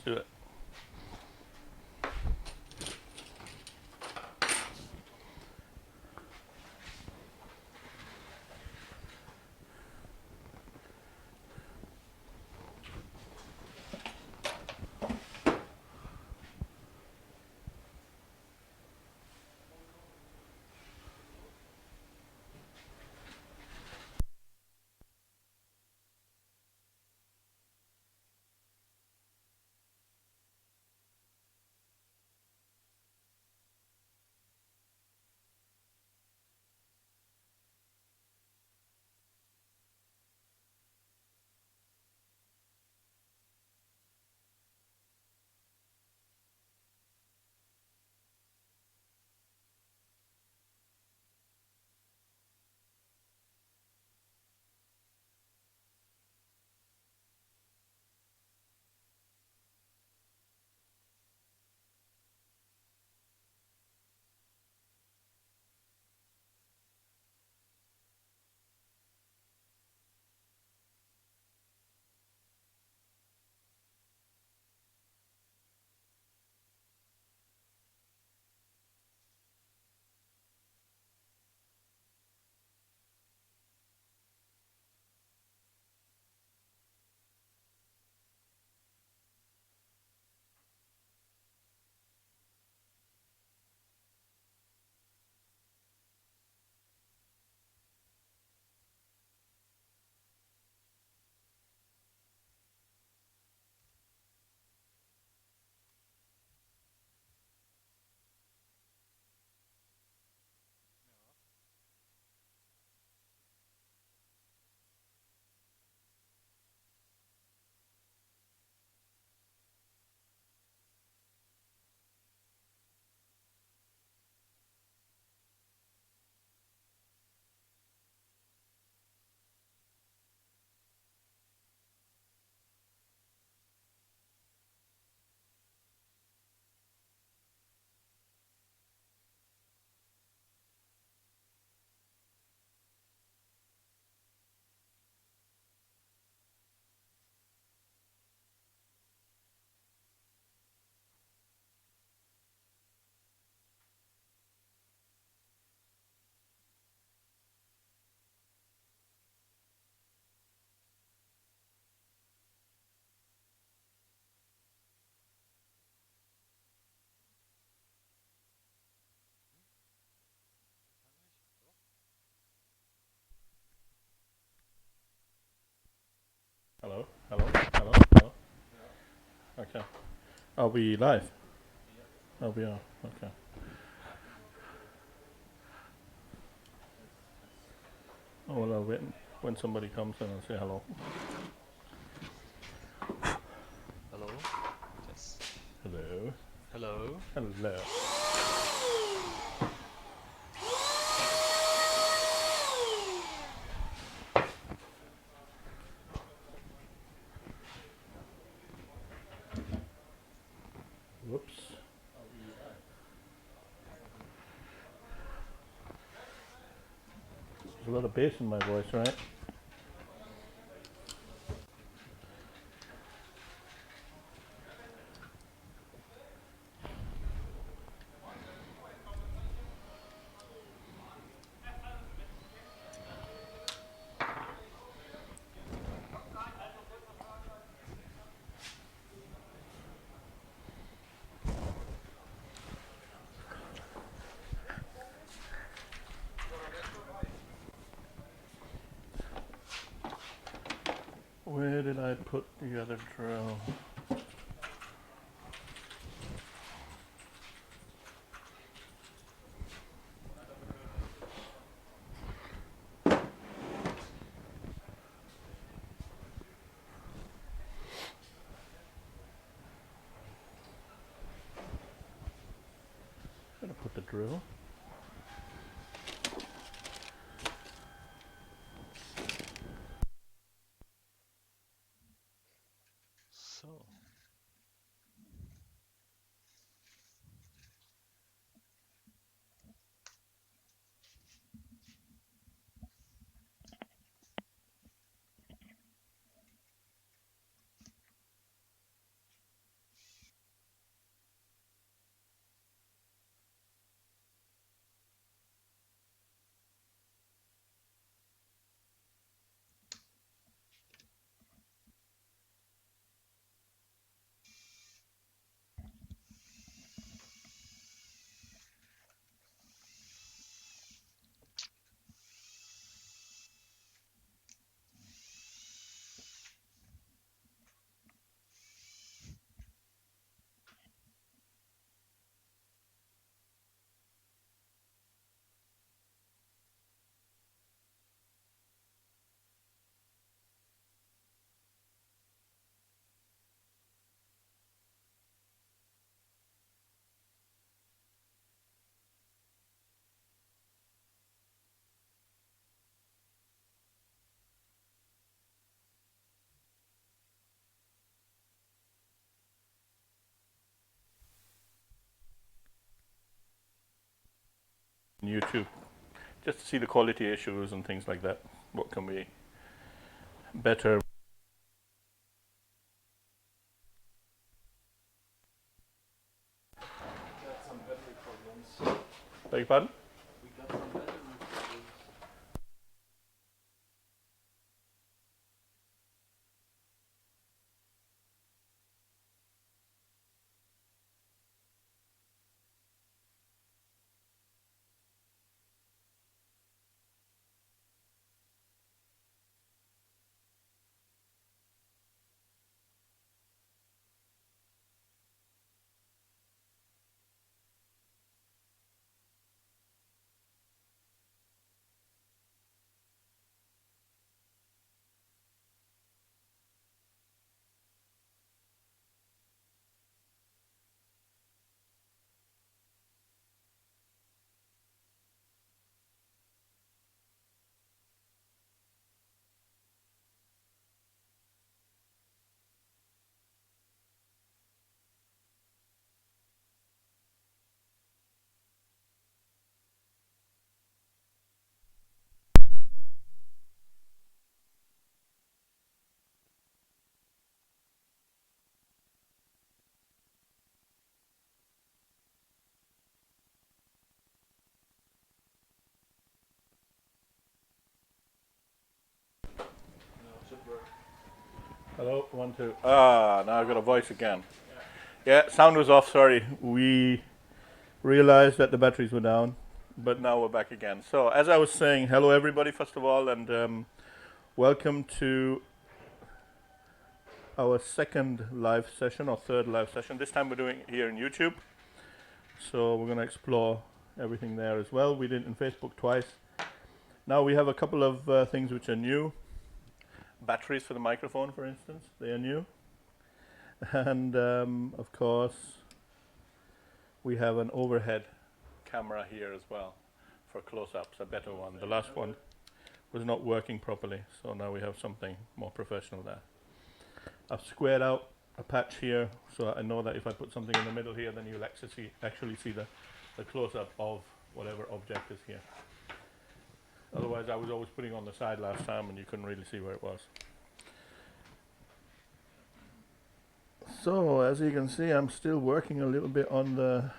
do it. Hello, hello, hello, hello. Okay. Are we live? Oh, we are. Okay. Oh, well, I'll wait when somebody comes in and say hello. Hello. Yes. Hello. Hello. Hello. Whoops. There's a lot of bass in my voice, right? Where did I put the other drill? Gotta put the drill. So, YouTube, just to see the quality issues and things like that. What can we better? Got some battery problems. Beg your pardon? We got some battery problems. No, it should work. Hello, 1, 2. Ah, now I've got a voice again. Yeah, sound was off. Sorry, we realized that the batteries were down, but now we're back again. So, as I was saying, hello everybody, first of all, and welcome to our second live session or third live session. This time we're doing it here in YouTube. So we're going to explore everything there as well. We did it in Facebook twice. Now we have a couple of things which are new. Batteries for the microphone, for instance, they are new. And of course, we have an overhead camera here as well for close-ups, a better one. The last one was not working properly, so now we have something more professional there. I've squared out a patch here, so I know that if I put something in the middle here, then you'll actually see the close-up of whatever object is here. Otherwise, I was always putting on the side last time, and you couldn't really see where it was. So, as you can see, I'm still working a little bit on the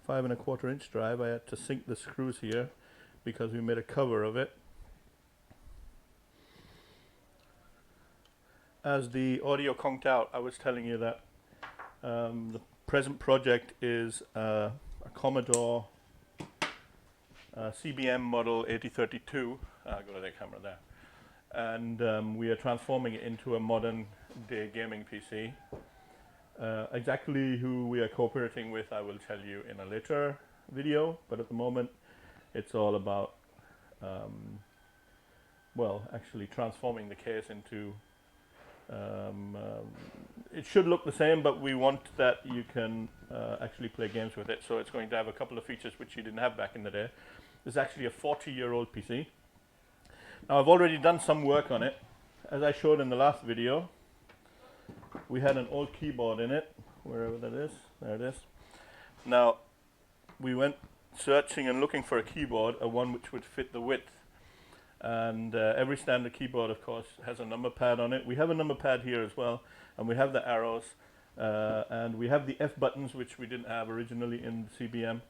5 1/4 inch drive. I had to sink the screws here because we made a cover of it. As the audio conked out, I was telling you that the present project is a Commodore CBM model 8032. I've got a camera there. And we are transforming it into a modern day gaming PC. Exactly who we are cooperating with, I will tell you in a later video, but at the moment it's all about well, actually transforming the case into it should look the same, but we want that you can actually play games with it. So it's going to have a couple of features which you didn't have back in the day. This is actually a 40-year-old PC. Now I've already done some work on it. As I showed in the last video, we had an old keyboard in it, wherever that is. There it is. Now we went searching and looking for a keyboard, one which would fit the width. And every standard keyboard, of course, has a number pad on it. We have a number pad here as well, and we have the arrows, and we have the F buttons, which we didn't have originally in CBM.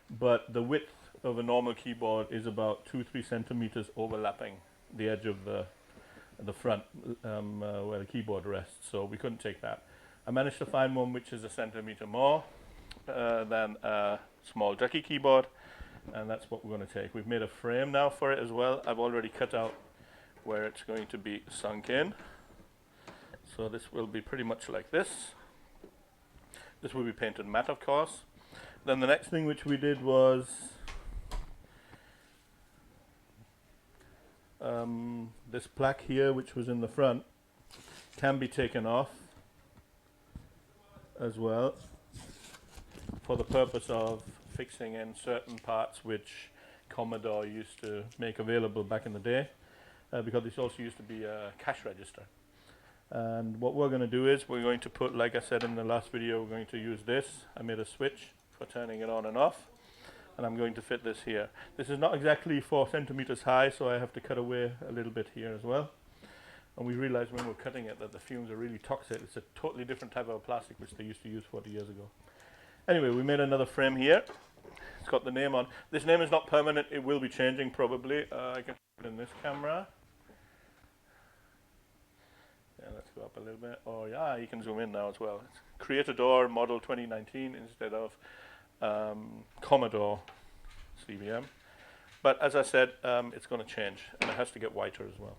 But the width of a normal keyboard is about 2-3 centimeters overlapping the edge of the front where the keyboard rests. So we couldn't take that. I managed to find one which is a centimeter more than a small ducky keyboard. And that's what we're going to take. We've made a frame now for it as well. I've already cut out where it's going to be sunk in. So this will be pretty much like this. This will be painted matte, of course. Then the next thing which we did was this plaque here, which was in the front, can be taken off as well for the purpose of fixing in certain parts which Commodore used to make available back in the day, because this also used to be a cash register. And what we're going to do is we're going to put, like I said in the last video, we're going to use this. I made a switch for turning it on and off. and I'm going to fit this here. This is not exactly 4 centimeters high, so I have to cut away a little bit here as well. And we realized when we're cutting it that the fumes are really toxic. It's a totally different type of plastic which they used to use 40 years ago. Anyway, we made another frame here. It's got the name on. This name is not permanent. It will be changing probably. I can put it in this camera. Yeah, let's go up a little bit. Oh yeah, you can zoom in now as well. It's Creatador Model 2019 instead of Commodore CBM. But as I said, it's going to change, and it has to get whiter as well.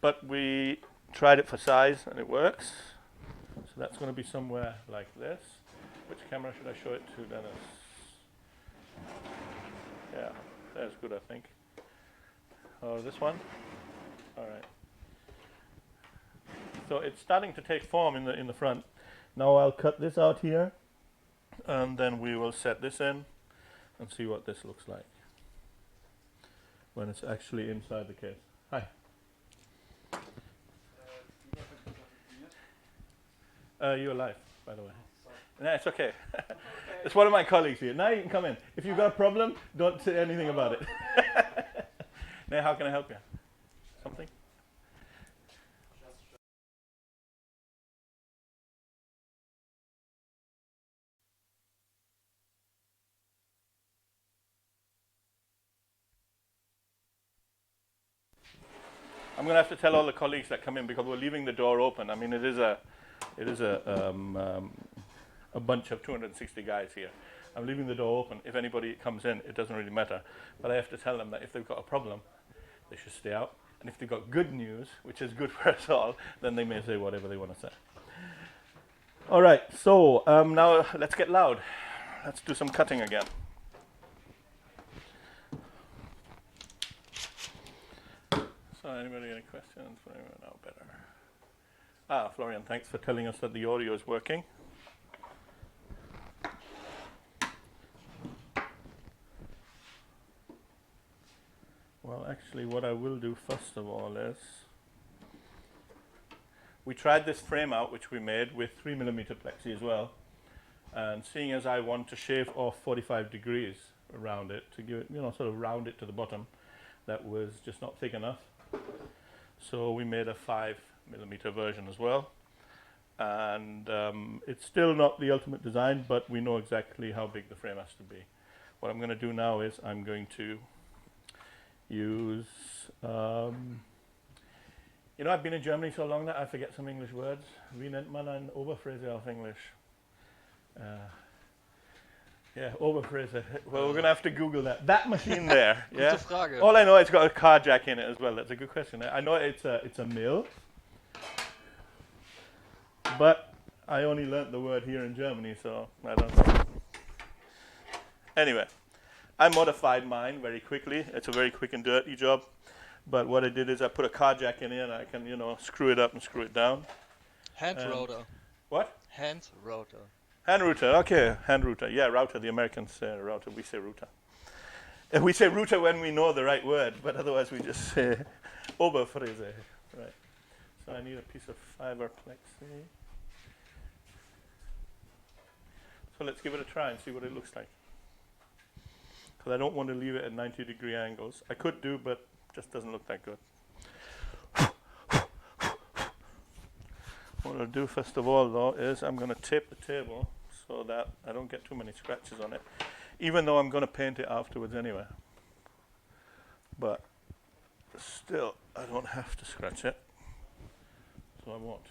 But we tried it for size, and it works. So that's going to be somewhere like this. Which camera should I show it to, Dennis? Yeah, that's good, I think. Oh, this one? All right. So it's starting to take form in the front. Now I'll cut this out here, and then we will set this in and see what this looks like when it's actually inside the case. Hi. You're live, by the way. No, it's okay. It's one of my colleagues here. Now you can come in. If you've got a problem, don't say anything about it. Now, how can I help you? Something? I'm going to have to tell all the colleagues that come in because we're leaving the door open. I mean, it is a bunch of 260 guys here. I'm leaving the door open. If anybody comes in, it doesn't really matter. But I have to tell them that if they've got a problem, they should stay out. And if they've got good news, which is good for us all, then they may say whatever they want to say. All right, so now let's get loud. Let's do some cutting again. So anybody any questions? No, better. Florian, thanks for telling us that the audio is working. Well, actually, what I will do first of all is we tried this frame out, which we made with 3mm plexi as well. And seeing as I want to shave off 45 degrees around it to give it, sort of round it to the bottom, that was just not thick enough. So we made a 5mm version as well. And it's still not the ultimate design, but we know exactly how big the frame has to be. What I'm going to do now is I'm going to use, I've been in Germany so long that I forget some English words. Wie nennt man ein Oberfräse auf English? Yeah, Oberfräse. Well, we're going to have to Google that. That machine there. Yeah. Gute Frage. All I know, it's got a car jack in it as well. That's a good question. I know it's a mill, but I only learnt the word here in Germany, so I don't know. Anyway, I modified mine very quickly. It's a very quick and dirty job. But what I did is I put a car jack in here, and I can, screw it up and screw it down. Hand router. What? Hand router. Hand router, okay, hand router. Yeah, router, the Americans say router, we say router. We say router when we know the right word, but otherwise we just say Oberfräse. Right. So I need a piece of fiber plexi. So let's give it a try and see what it looks like. Because I don't want to leave it at 90-degree angles. I could do, but it just doesn't look that good. What I'll do first of all, though, is I'm going to tape the table so that I don't get too many scratches on it, even though I'm going to paint it afterwards anyway. But still, I don't have to scratch it, so I won't.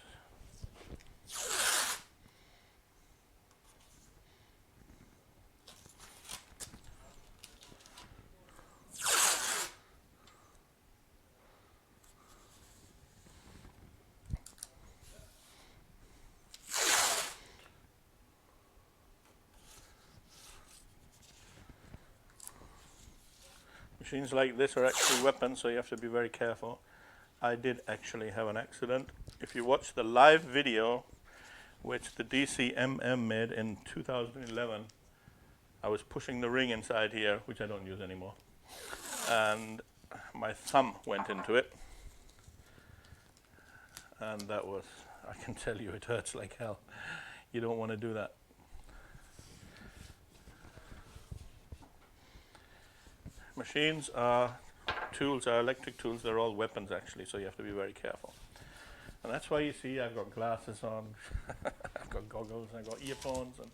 Machines like this are actually weapons, so you have to be very careful. I did actually have an accident. If you watch the live video, which the DCMM made in 2011, I was pushing the ring inside here, which I don't use anymore, and my thumb went into it, and that was, I can tell you, it hurts like hell. You don't want to do that. machines are tools, are electric tools. They're all weapons actually, so you have to be very careful. And that's why you see I've got glasses on, I've got goggles, I've got earphones. And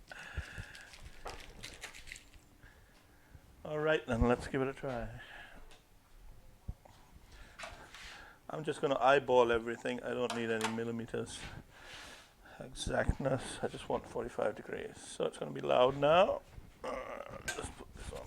all right, then let's give it a try. I'm just going to eyeball everything. I don't need any millimeters exactness. I just want 45 degrees. So it's going to be loud now. Just put this on.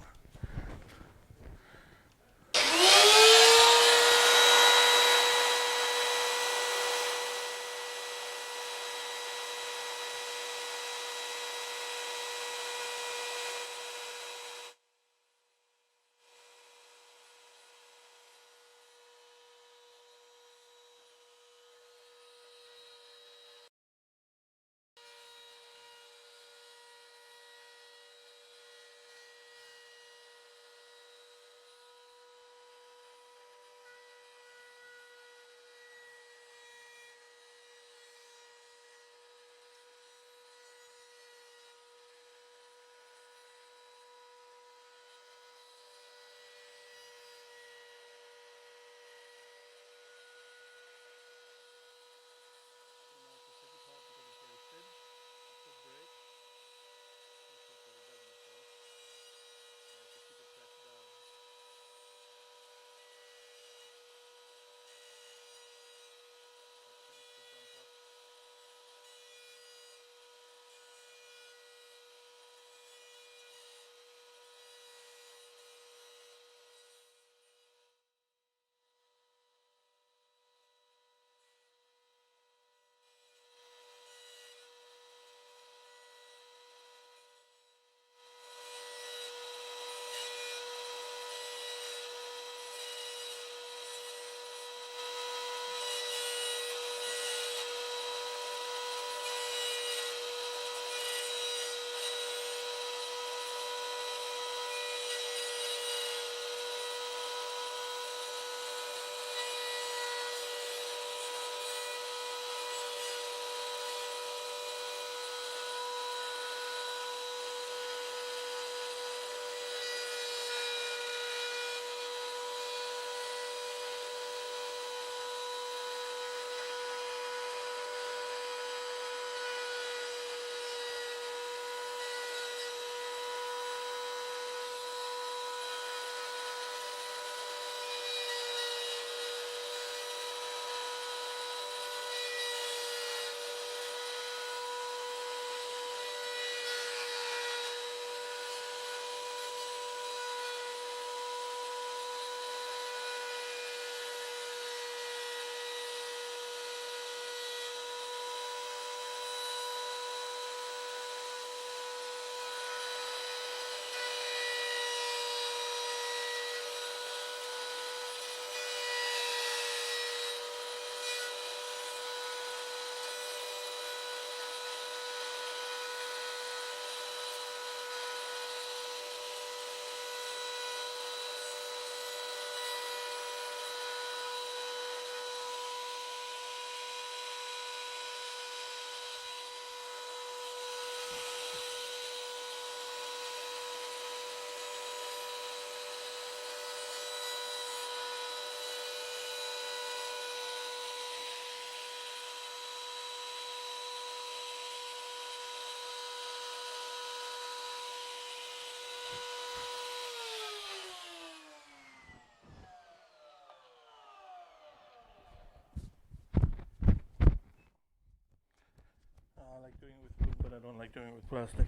I like doing it with wood, but I don't like doing it with plastic.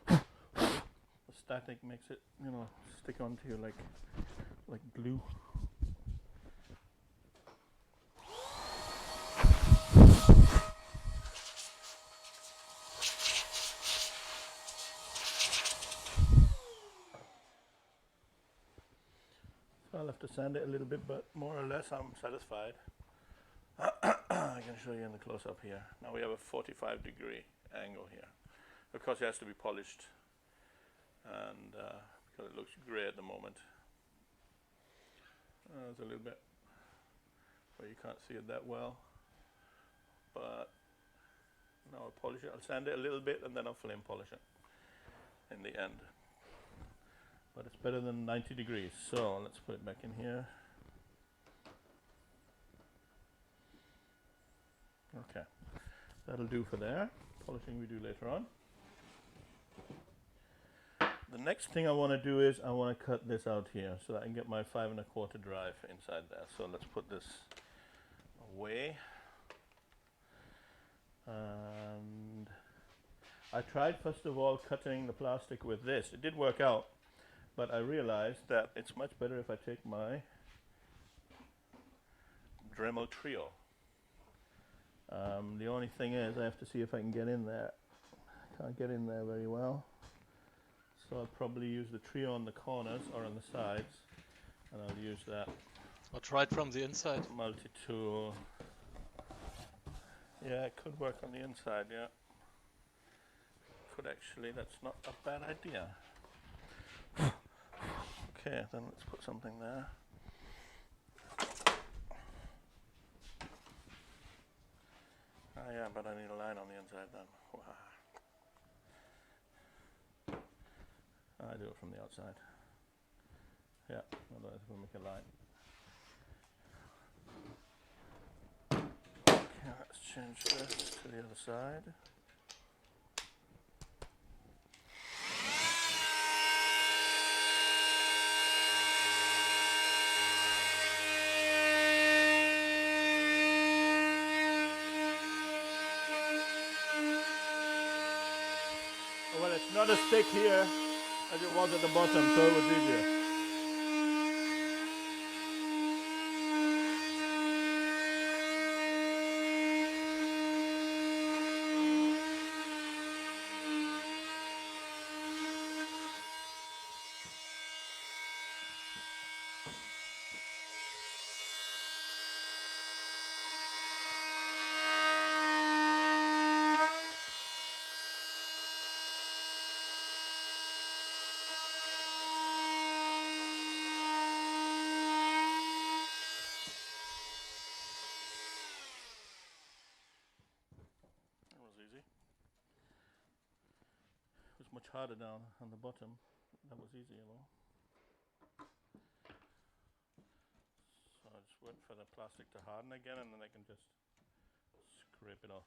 The static makes it, stick onto you like glue. So I'll have to sand it a little bit, but more or less I'm satisfied. I can show you in the close-up here. Now we have a 45-degree angle here. Of course, it has to be polished, and because it looks grey at the moment. There's a little bit where you can't see it that well, but now I'll polish it. I'll sand it a little bit, and then I'll flame polish it in the end. but it's better than 90 degrees. So let's put it back in here. Okay, that'll do for there. Polishing we do later on. The next thing I want to do is I want to cut this out here so that I can get my 5 1/4 drive inside there. So let's put this away. And I tried first of all cutting the plastic with this. It did work out, but I realized that it's much better if I take my Dremel Trio. The only thing is I have to see if I can get in there. I can't get in there very well. So I'll probably use the Trio on the corners or on the sides, and I'll use that Or try it from the inside. multi-tool. Yeah, it could work on the inside, yeah. Could actually, that's not a bad idea. Okay, then let's put something there. Ah, yeah, but I need a line on the inside then. Wow. I do it from the outside. Yeah, otherwise we'll make a line. Okay, let's change this to the other side. Well, it's not as thick here as it was at the bottom, so it was easier. That was easy. It was much harder down on the bottom. That was easier though. So I just wait for the plastic to harden again, and then I can just scrape it off.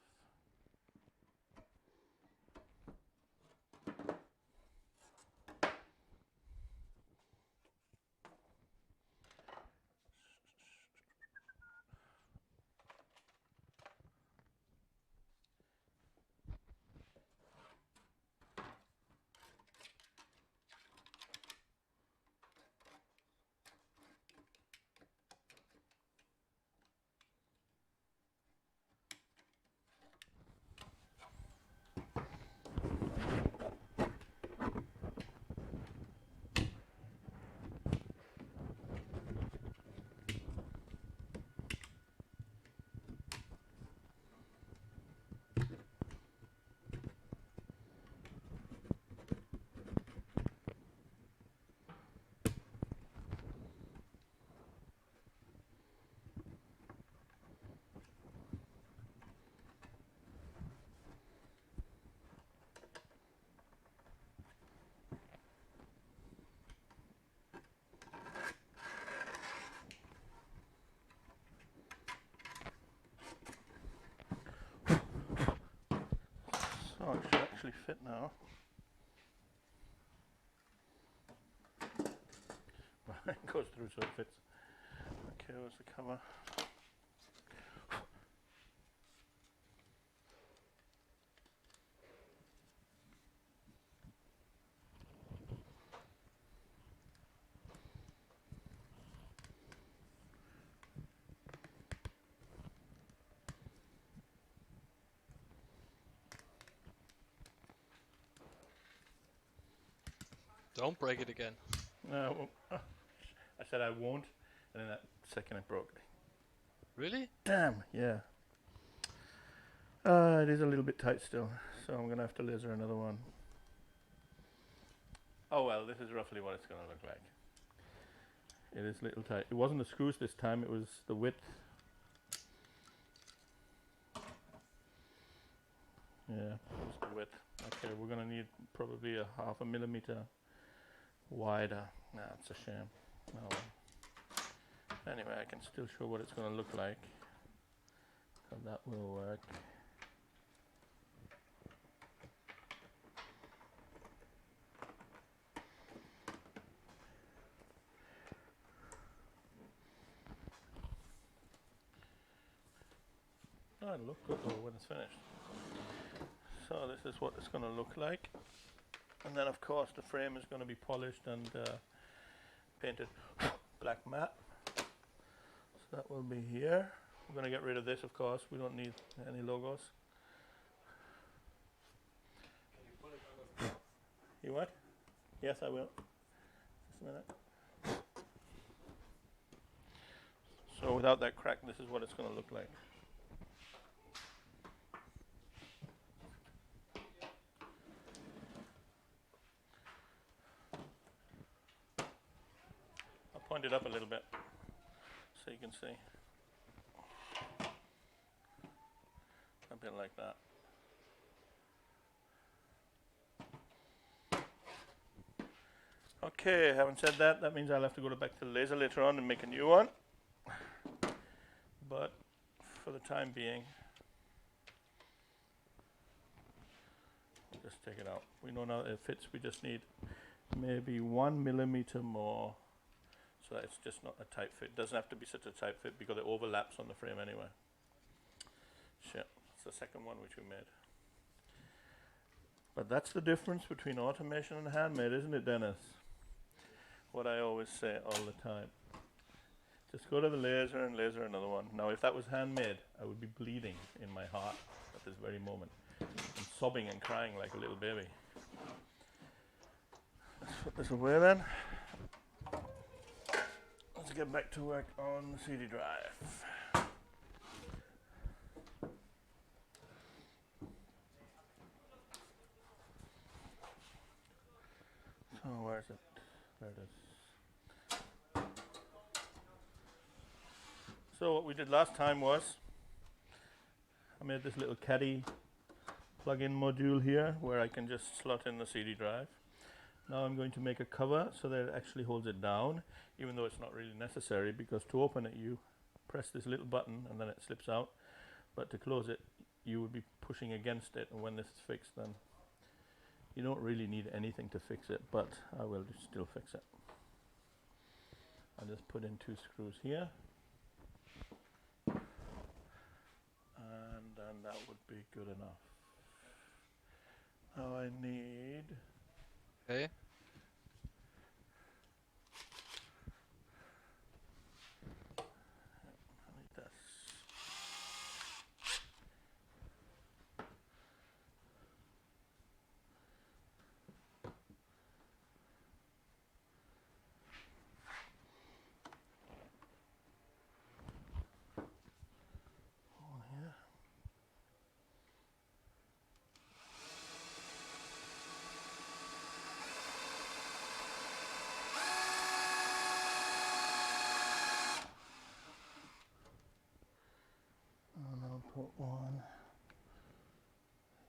Oh, it should actually fit now. It goes through so it fits. Okay, where's the cover? Don't break it again. No, I said I won't, and then that second it broke. Really? Damn, yeah. It is a little bit tight still, so I'm gonna have to laser another one. Oh well, this is roughly what it's gonna look like. It is a little tight. It wasn't the screws this time, it was the width. Yeah, it was the width. Okay, we're gonna need probably a 0.5 millimeter wider. Nah, it's a shame. Oh, well. Anyway, I can still show what it's going to look like. So that will work. Oh, it'll look good though when it's finished. So this is what it's going to look like. And then of course the frame is going to be polished and painted black matte. So that will be here. We're going to get rid of this, of course. We don't need any logos. Can you put it on the You what? Yes, I will. Just a minute. So without that crack, this is what it's going to look like. I'll point it up a little bit so you can see. A bit like that. Okay, having said that, that means I'll have to go back to the laser later on and make a new one. But for the time being, we'll just take it out. We know now it fits. We just need maybe 1 millimeter more, so that it's just not a tight fit. It doesn't have to be such a tight fit because it overlaps on the frame anyway. Shit, it's the second one which we made. But that's the difference between automation and handmade, isn't it, Dennis? What I always say all the time. Just go to the laser and laser another one. Now, if that was handmade, I would be bleeding in my heart at this very moment. And sobbing and crying like a little baby. Let's put this away then. Let's get back to work on the CD drive. So, where is it? There it is. So what we did last time was I made this little caddy plug-in module here where I can just slot in the CD drive. Now I'm going to make a cover so that it actually holds it down, even though it's not really necessary, because to open it you press this little button and then it slips out, but to close it you would be pushing against it, and when this is fixed then you don't really need anything to fix it, but I will still fix it. I'll just put in 2 screws here. And then that would be good enough. Now I need Okay. this. One here. And I'll put one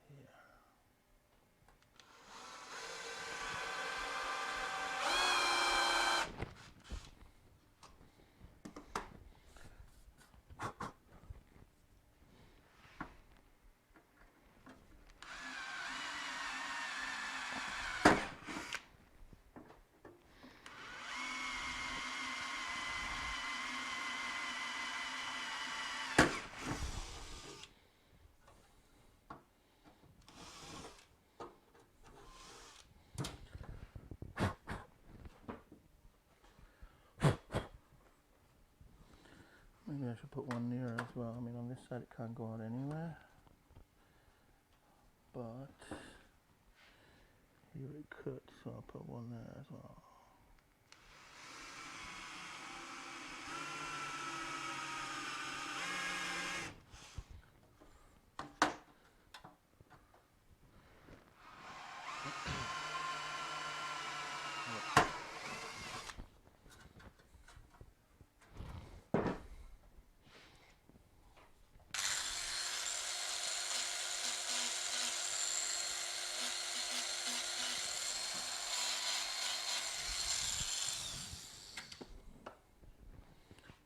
here. Maybe I should put one nearer as well. I mean, on this side it can't go out anywhere. But here it could, so I'll put one there as well.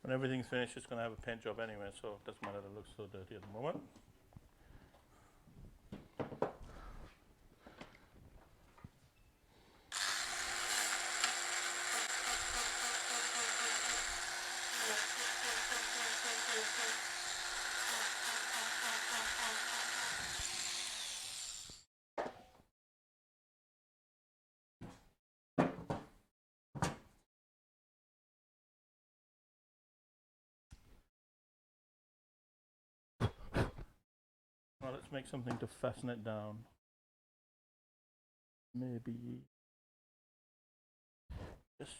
When everything's finished, it's going to have a paint job anyway, so it doesn't matter that it looks so dirty at the moment. Well, let's make something to fasten it down. Maybe just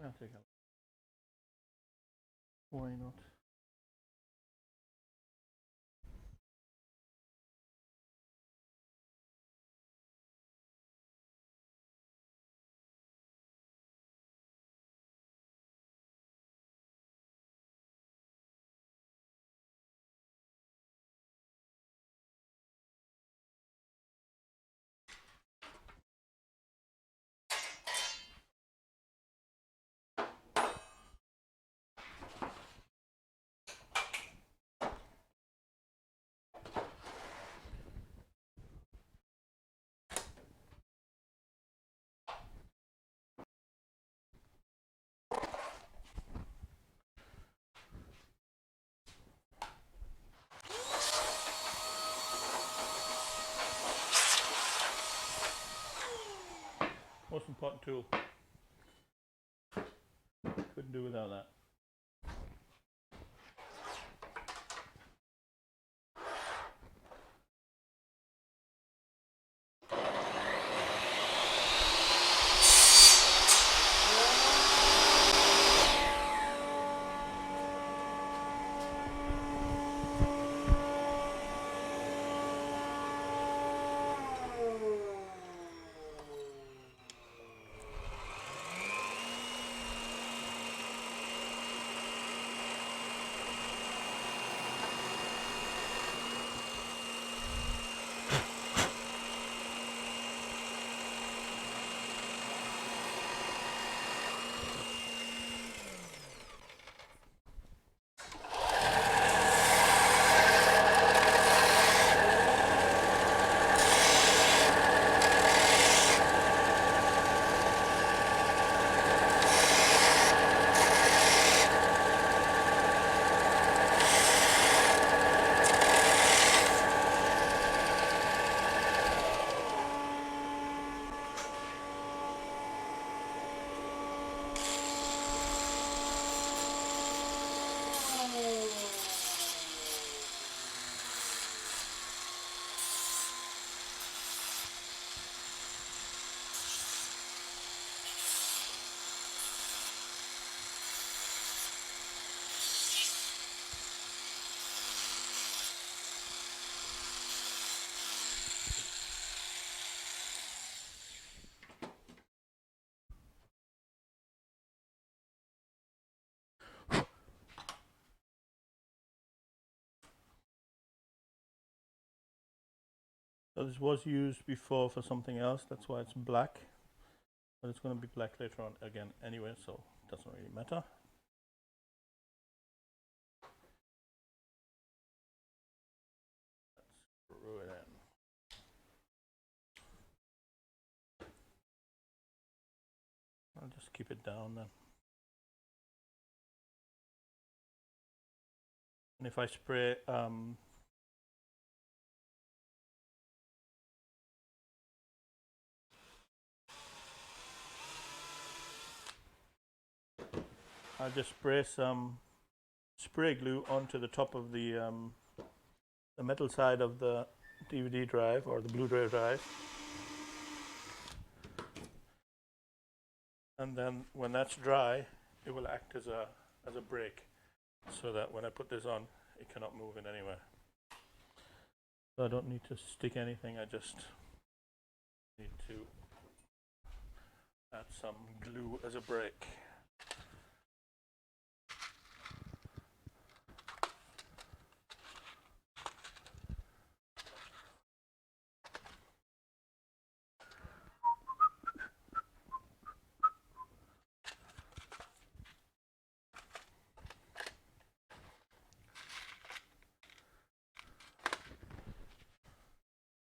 I'll take it. Why not? Most important tool. Couldn't do without that. So this was used before for something else, that's why it's black. But it's going to be black later on again anyway, so it doesn't really matter. Let's screw it in. I'll just keep it down then. And if I spray I'll just spray some spray glue onto the top of the the metal side of the DVD drive or the Blu-ray drive. And then when that's dry, it will act as a brake, so that when I put this on, it cannot move in anywhere. So I don't need to stick anything, I just need to add some glue as a brake.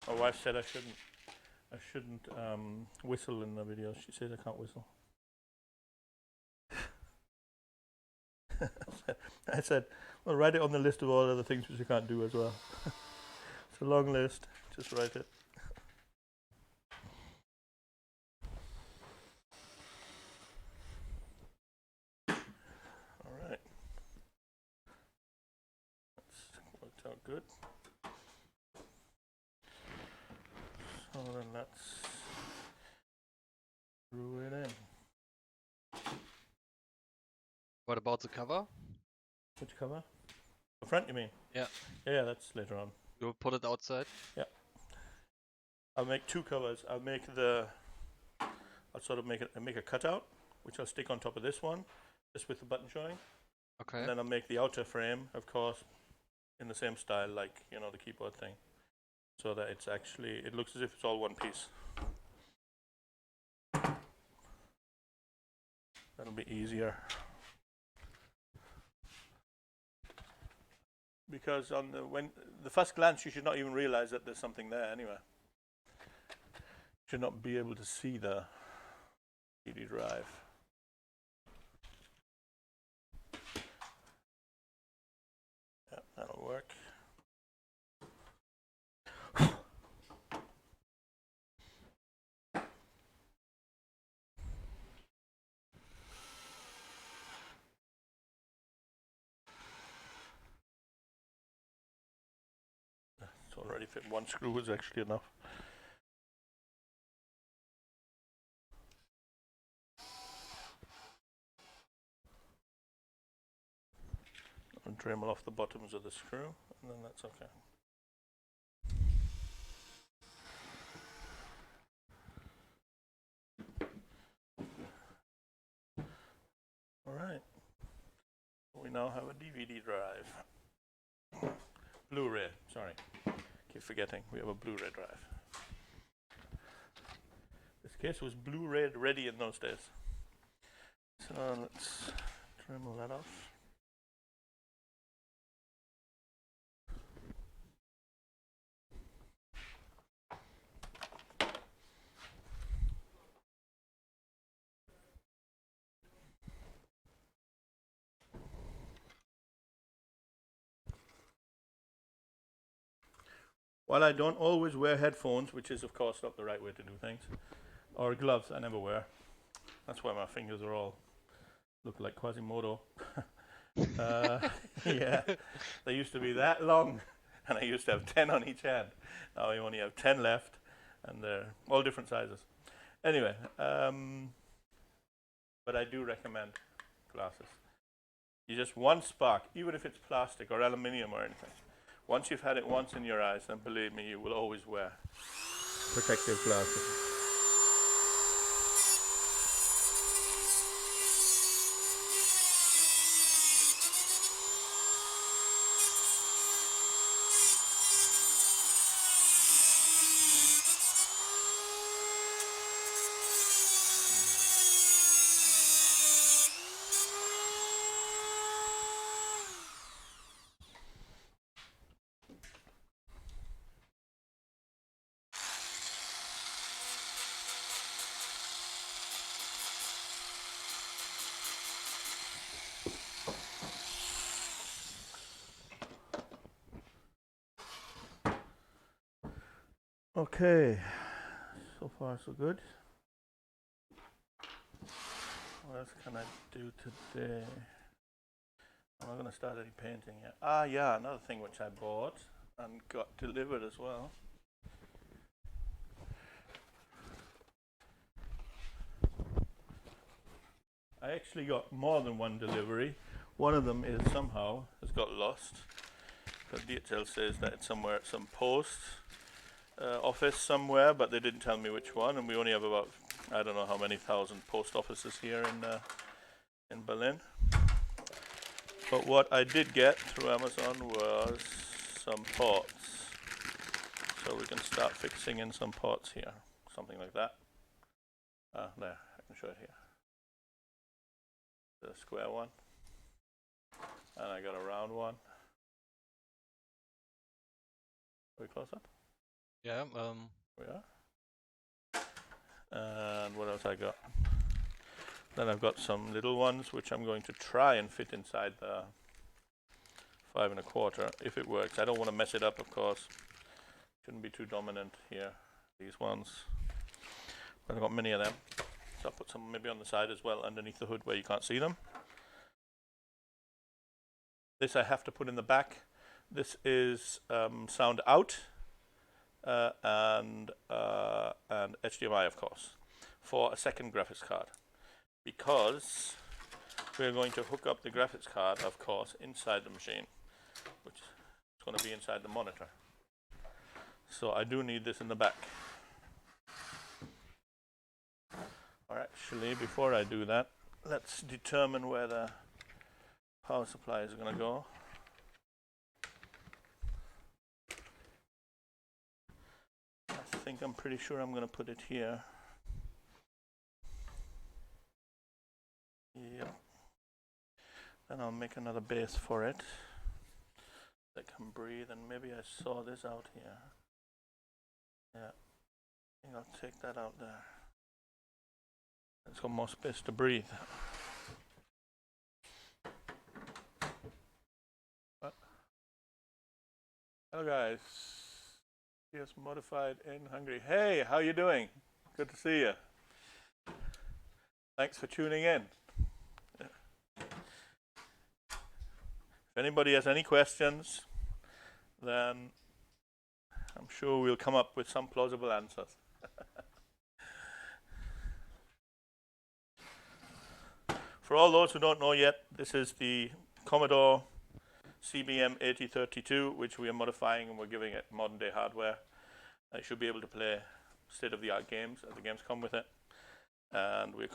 My wife said I shouldn't whistle in the video. She says I can't whistle. I said, well, write it on the list of all other things which you can't do as well. It's a long list. Just write it. All right. That's worked out good. So then let's screw it in. What about the cover? Which cover? The front, you mean? Yeah. Yeah, that's later on. You'll put it outside? Yeah. I'll make two covers. I'll sort of make a cutout, which I'll stick on top of this one, just with the button showing. Okay. And then I'll make the outer frame, of course, in the same style, like, you know, the keyboard thing, so that it's actually, it looks as if it's all one piece. That'll be easier. Because on the first glance, you should not even realize that there's something there anyway. You should not be able to see the CD drive. Yeah, that'll work. It's already fit. One screw is actually enough. And Dremel off the bottoms of the screw, and then that's okay. All right. We now have a DVD drive. Blu-ray, sorry. Keep forgetting, we have a Blu-ray drive. This case was Blu-ray ready in those days. So let's Dremel that off. While I don't always wear headphones, which is of course not the right way to do things, or gloves, I never wear. That's why my fingers are all look like Quasimodo. Yeah, they used to be that long, and I used to have 10 on each hand. Now I only have 10 left, and they're all different sizes. Anyway, but I do recommend glasses. You just one spark, even if it's plastic or aluminium or anything. Once you've had it once in your eyes, then believe me, you will always wear protective glasses. Okay, so far so good. What else can I do today? I'm not going to start any painting yet. Ah, yeah, another thing which I bought and got delivered as well. I actually got more than one delivery. One of them is somehow has got lost. The detail says that it's somewhere at some post office somewhere, but they didn't tell me which one. And we only have about, I don't know how many thousand post offices here in Berlin. But what I did get through Amazon was some ports. So we can start fixing in some ports here, something like that. There, I can show it here. The square one, and I got a round one. Are we close up? Yeah, We are. And what else I got? Then I've got some little ones which I'm going to try and fit inside the 5 1/4 if it works. I don't want to mess it up, of course. Shouldn't be too dominant here. These ones. But I've got many of them. So I'll put some maybe on the side as well, underneath the hood where you can't see them. This I have to put in the back. This is sound out and HDMI, of course, for a second graphics card. Because we're going to hook up the graphics card, of course, inside the machine, which is going to be inside the monitor. So I do need this in the back. Or actually, before I do that, let's determine where the power supply is going to go. I think I'm pretty sure I'm going to put it here. Yep. Then I'll make another base for it that can breathe, and maybe I saw this out here. Yeah, I think I'll take that out there. It's got more space to breathe. What? Hello guys, here's Modified in Hungary. Hey, how you doing? Good to see you. Thanks for tuning in. If anybody has any questions, then I'm sure we'll come up with some plausible answers. For all those who don't know yet, this is the Commodore CBM 8032, which we are modifying and we're giving it modern day hardware. I should be able to play state-of-the-art games as the games come with it. And we're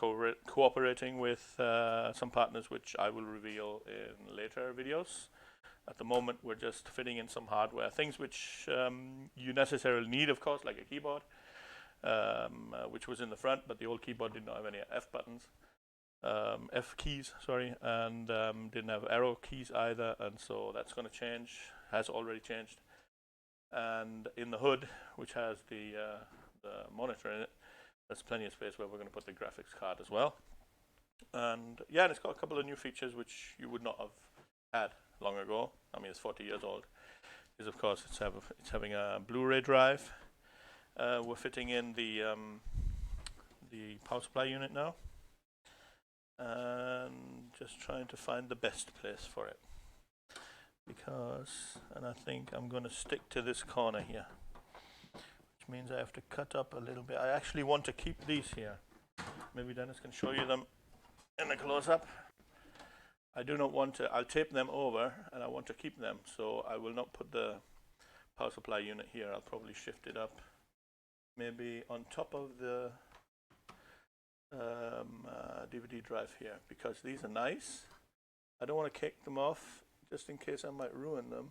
cooperating with some partners which I will reveal in later videos. At the moment, we're just fitting in some hardware, things which you necessarily need, of course, like a keyboard, which was in the front, but the old keyboard did not have any F buttons, F keys, sorry, and didn't have arrow keys either, and so that's going to change, has already changed. And in the hood, which has the monitor in it, there's plenty of space where we're going to put the graphics card as well. And yeah, and it's got a couple of new features which you would not have had long ago. I mean, it's 40 years old. Is of course it's having a Blu-ray drive. We're fitting in the power supply unit now, and just trying to find the best place for it. Because, and I think I'm going to stick to this corner here, which means I have to cut up a little bit. I actually want to keep these here. Maybe Dennis can show you them in a close-up. I do not want to, I'll tape them over and I want to keep them, so I will not put the power supply unit here. I'll probably shift it up maybe on top of the DVD drive here, because these are nice. I don't want to kick them off just in case I might ruin them.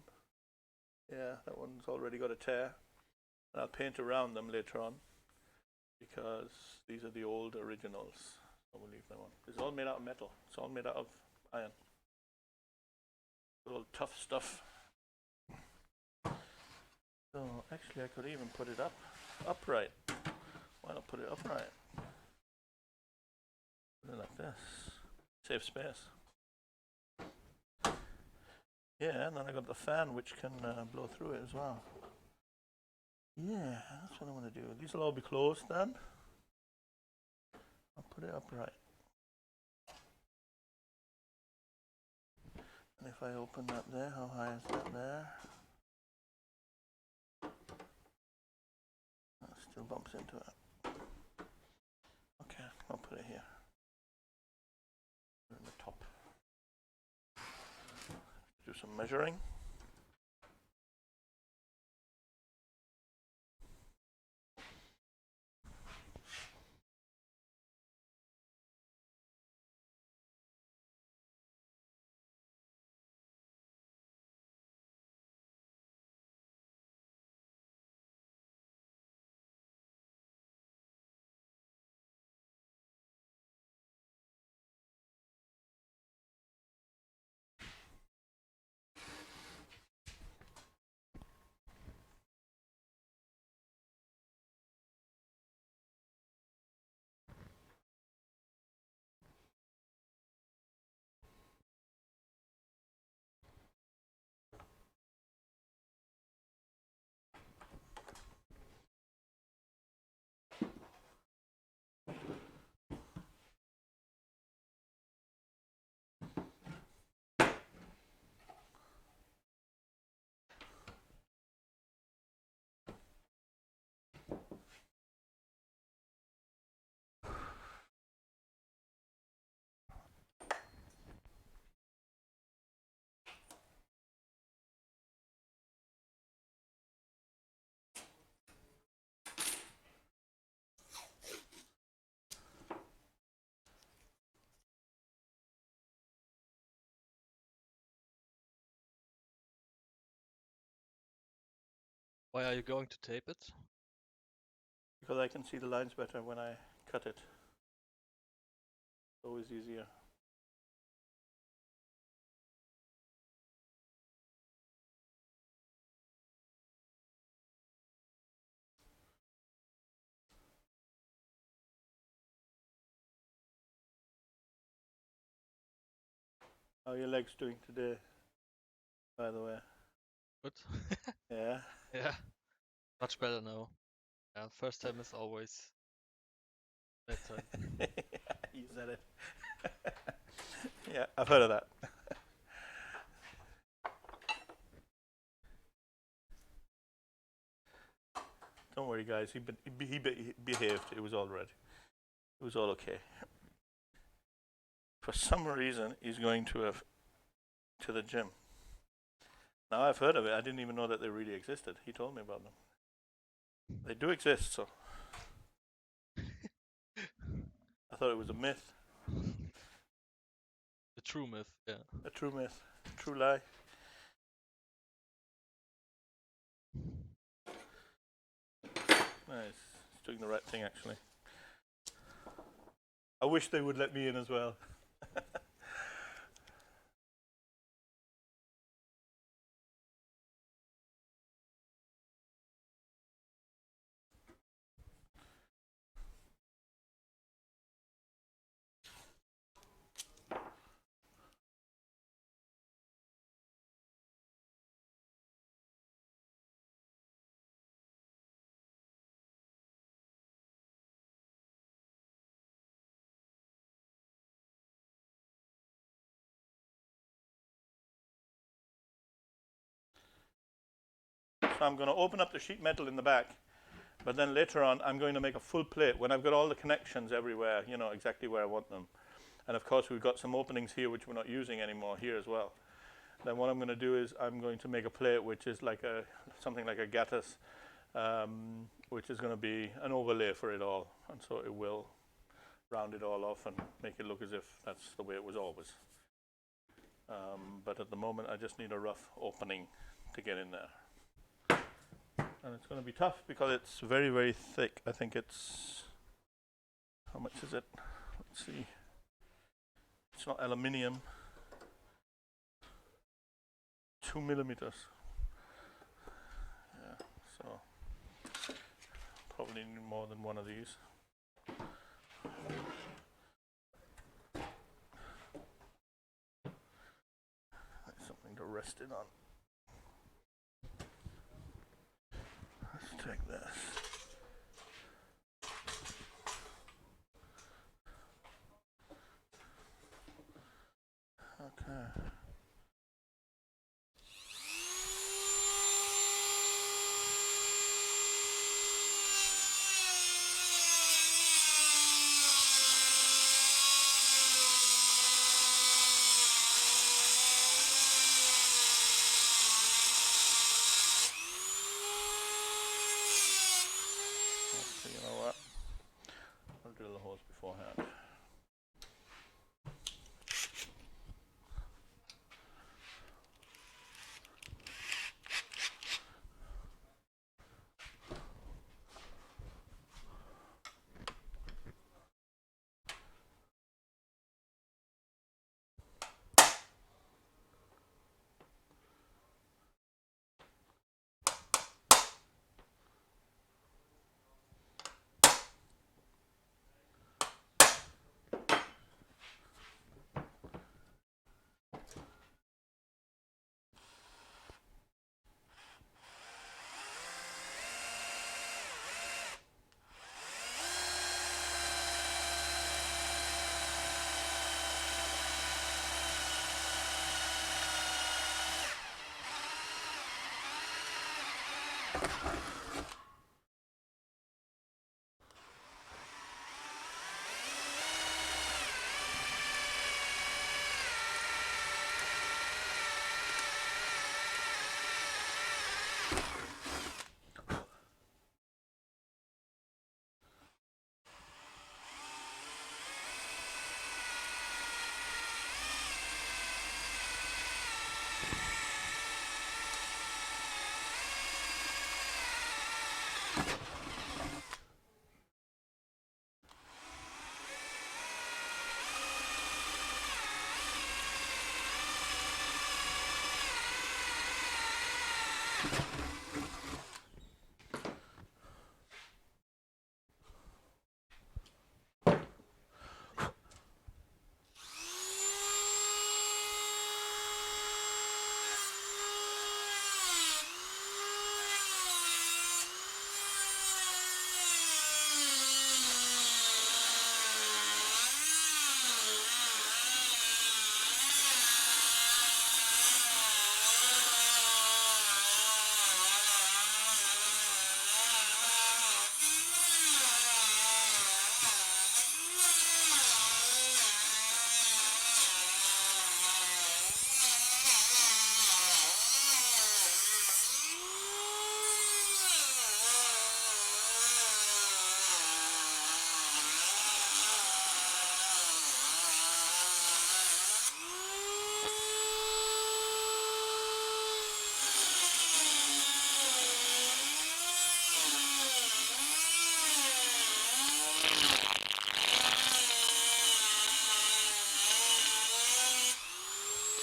Yeah, that one's already got a tear. And I'll paint around them later on because these are the old originals. So we'll leave them on. It's all made out of metal. It's all made out of iron. Little tough stuff. So actually I could even put it upright. Why not put it upright? Put it like this. Save space. Yeah, and then I got the fan which can blow through it as well. Yeah, that's what I want to do. These will all be closed then. I'll put it upright. And if I open that there, how high is that there? still bumps into it. Okay, I'll put it here. In the top. Do some measuring. Why are you going to tape it? Because I can see the lines better when I cut it. It's always easier. How are your legs doing today, by the way? Good. Yeah? Yeah, much better now. Yeah, first time is always that time. You said it. Yeah, I've heard of that. Don't worry, guys. He behaved. It was all right. It was all okay. For some reason, he's going to the gym. Now I've heard of it. I didn't even know that they really existed. He told me about them. They do exist, so I thought it was a myth, The true myth, yeah. a true myth, a true lie. Nice. He's doing the right thing, actually. I wish they would let me in as well. So I'm going to open up the sheet metal in the back, but then later on I'm going to make a full plate when I've got all the connections everywhere, you know, exactly where I want them. And of course we've got some openings here which we're not using anymore here as well. Then what I'm going to do is I'm going to make a plate which is like something like a gattice, which is going to be an overlay for it all. And so it will round it all off and make it look as if that's the way it was always. But at the moment I just need a rough opening to get in there. And it's going to be tough because it's very, very thick. I think it's, how much is it? Let's see. It's not aluminium. 2 millimeters. Yeah, so probably need more than one of these. There's something to rest it on. Let's take this. Okay.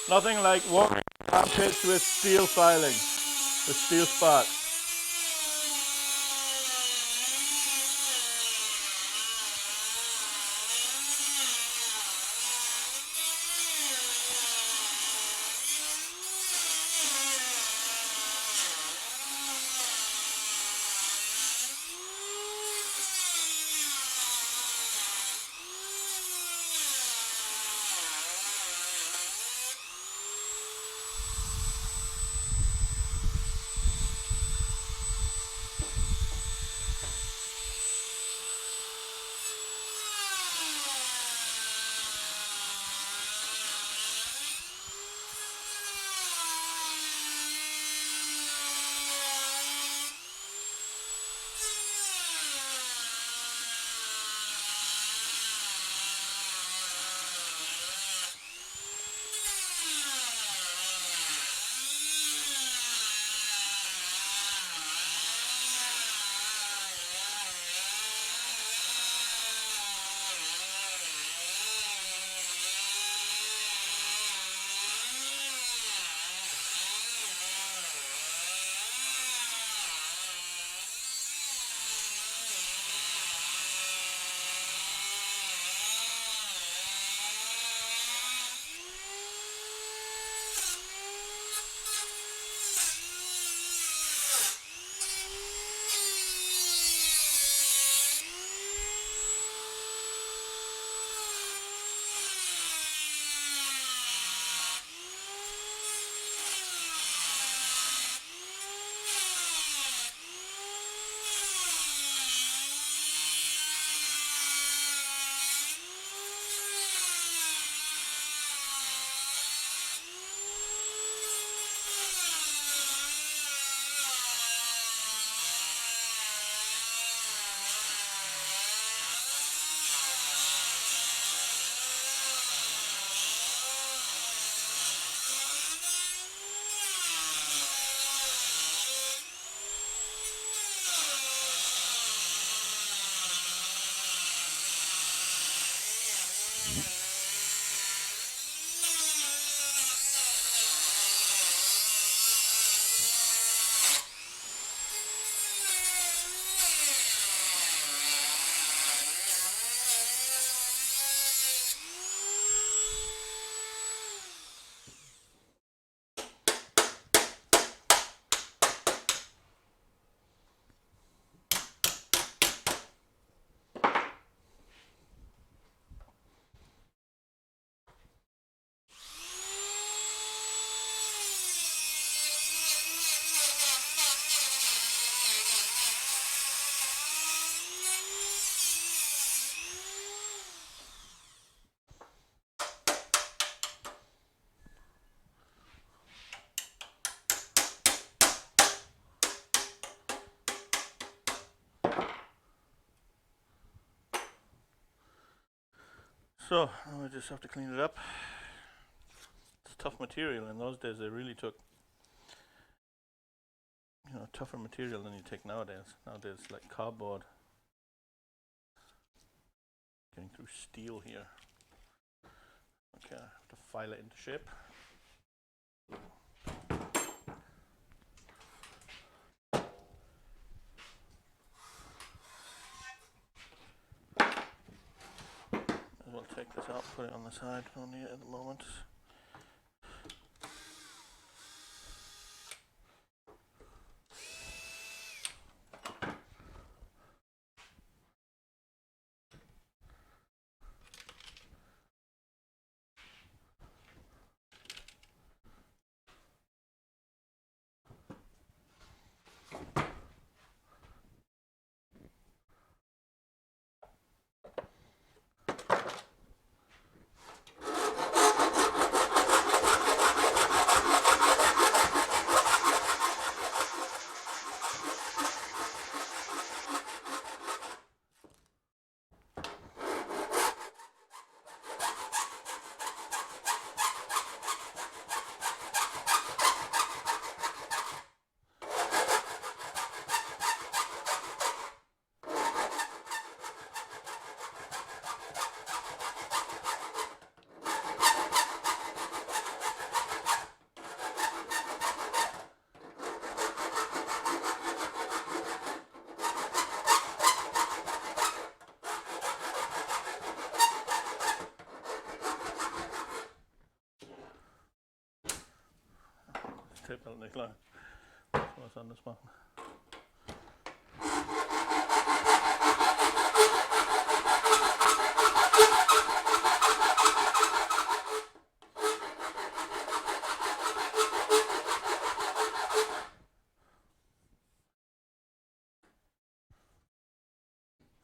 Nothing like warming armpits with steel filing, with steel spark. So, I just have to clean it up. It's tough material. In those days, they really took, you know, tougher material than you take nowadays. Nowadays, like cardboard. Getting through steel here. Okay, I have to file it into shape. We'll take this out, put it on the side only at the moment. Tape out the line. That's what's on this one.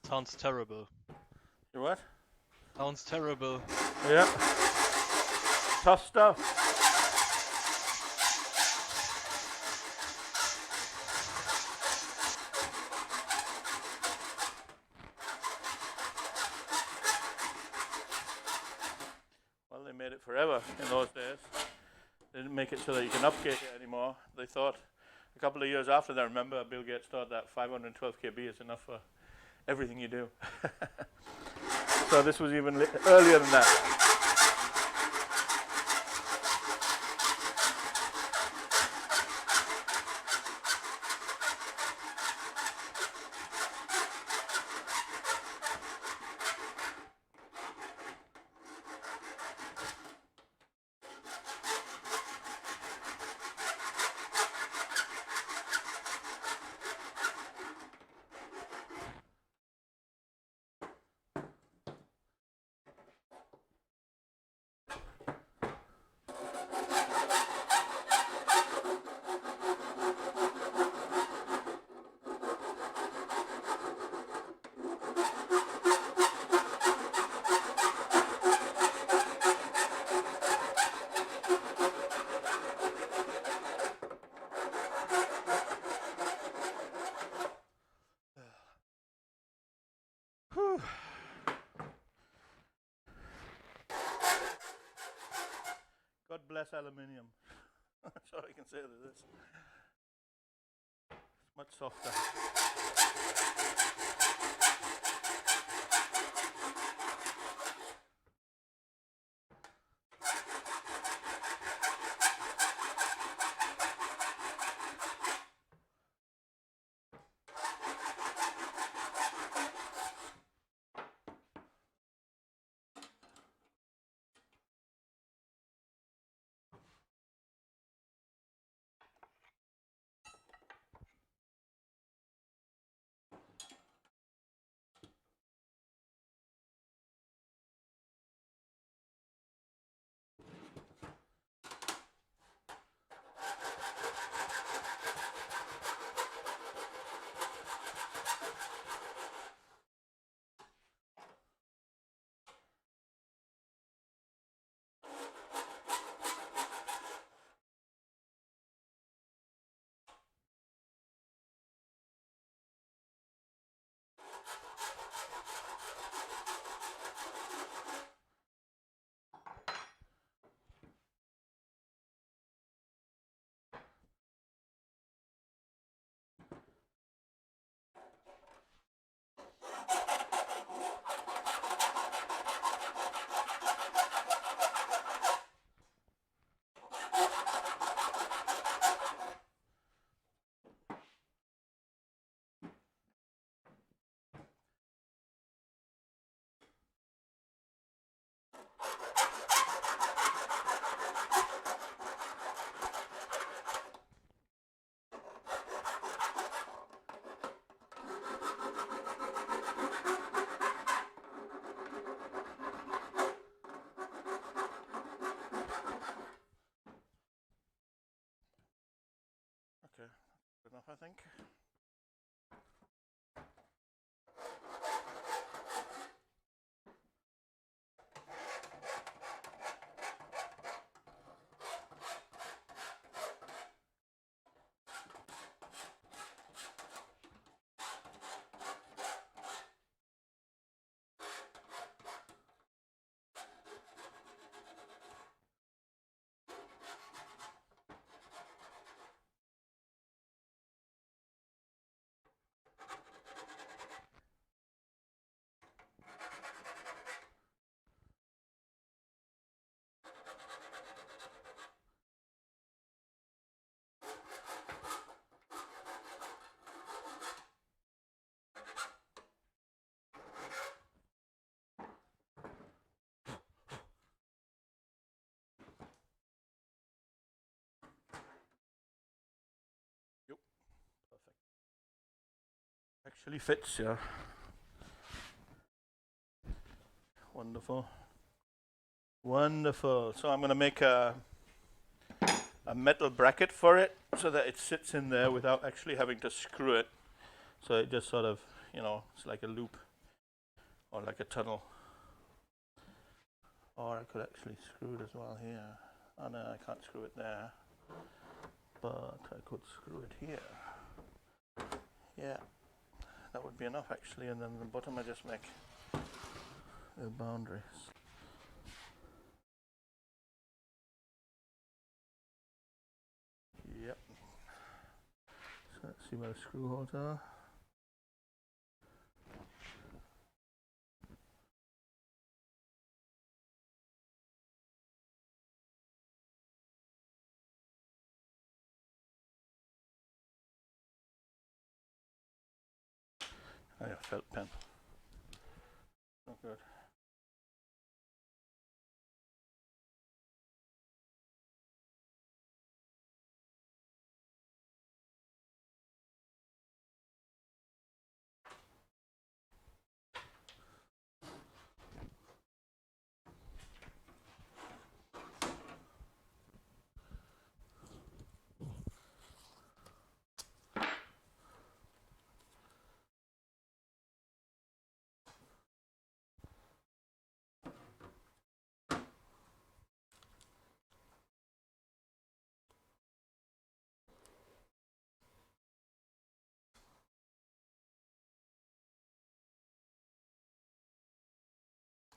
Sounds terrible. You what? Sounds terrible. Yeah. Tough stuff. Well, they made it forever in those days. They didn't make it so that you can upgauge it anymore. They thought a couple of years after that, remember, Bill Gates thought that 512 KB is enough for everything you do. So this was even earlier than that. Whew. God bless aluminium. That's all I can say to this. It's much softer. enough, I think. Yep, perfect. Actually fits, yeah. Wonderful. Wonderful. So I'm going to make a metal bracket for it so that it sits in there without actually having to screw it. So it just sort of, you know, it's like a loop or like a tunnel. Or I could actually screw it as well here. Oh no, I can't screw it there. But I could screw it here. Yeah, that would be enough actually. And then the bottom I just make the boundaries. Yep. So let's see where the screw holes are. Oh yeah, felt pen. Oh good.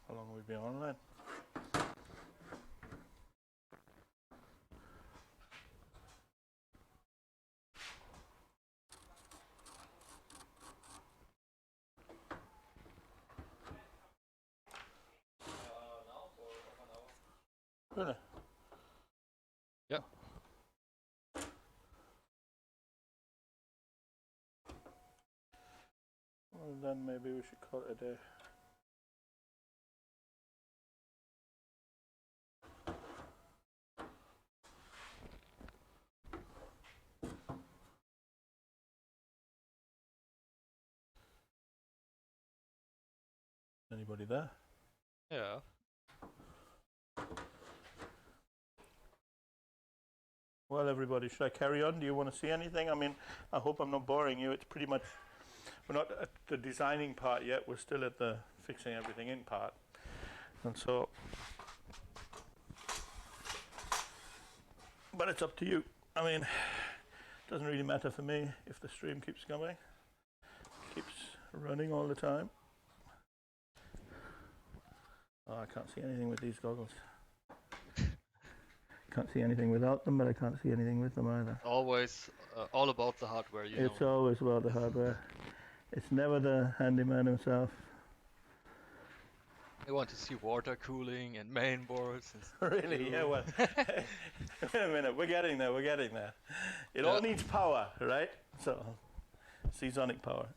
How long have we been online? Now for half an hour. Really? Yeah. Well, then maybe we should call it a day. Anybody there? Yeah. Well, everybody, should I carry on? Do you want to see anything? I mean, I hope I'm not boring you. It's pretty much, we're not at the designing part yet. We're still at the fixing everything in part. And so, but it's up to you. I mean, it doesn't really matter for me if the stream keeps going, keeps running all the time. Oh, I can't see anything with these goggles. Can't see anything without them, but I can't see anything with them either. Always all about the hardware, you It's know. always about the hardware. It's never the handyman himself. I want to see water cooling and main boards. And Really? Yeah, well, wait a minute. We're getting there. We're getting there. It all needs power, right? So, seasonic power.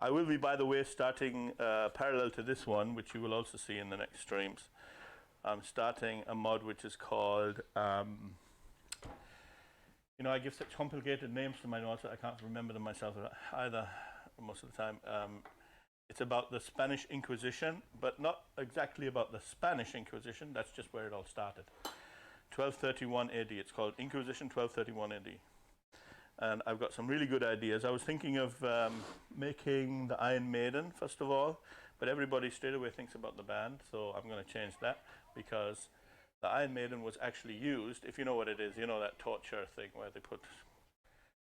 I will be, by the way, starting parallel to this one, which you will also see in the next streams. I'm starting a mod which is called, you know, I give such complicated names to my notes that I can't remember them myself either most of the time. It's about the Spanish Inquisition, but not exactly about the Spanish Inquisition. That's just where it all started. 1231 AD. It's called Inquisition 1231 AD. And I've got some really good ideas. I was thinking of making the Iron Maiden, first of all, but everybody straight away thinks about the band, so I'm going to change that, because the Iron Maiden was actually used, if you know what it is, you know that torture thing where they put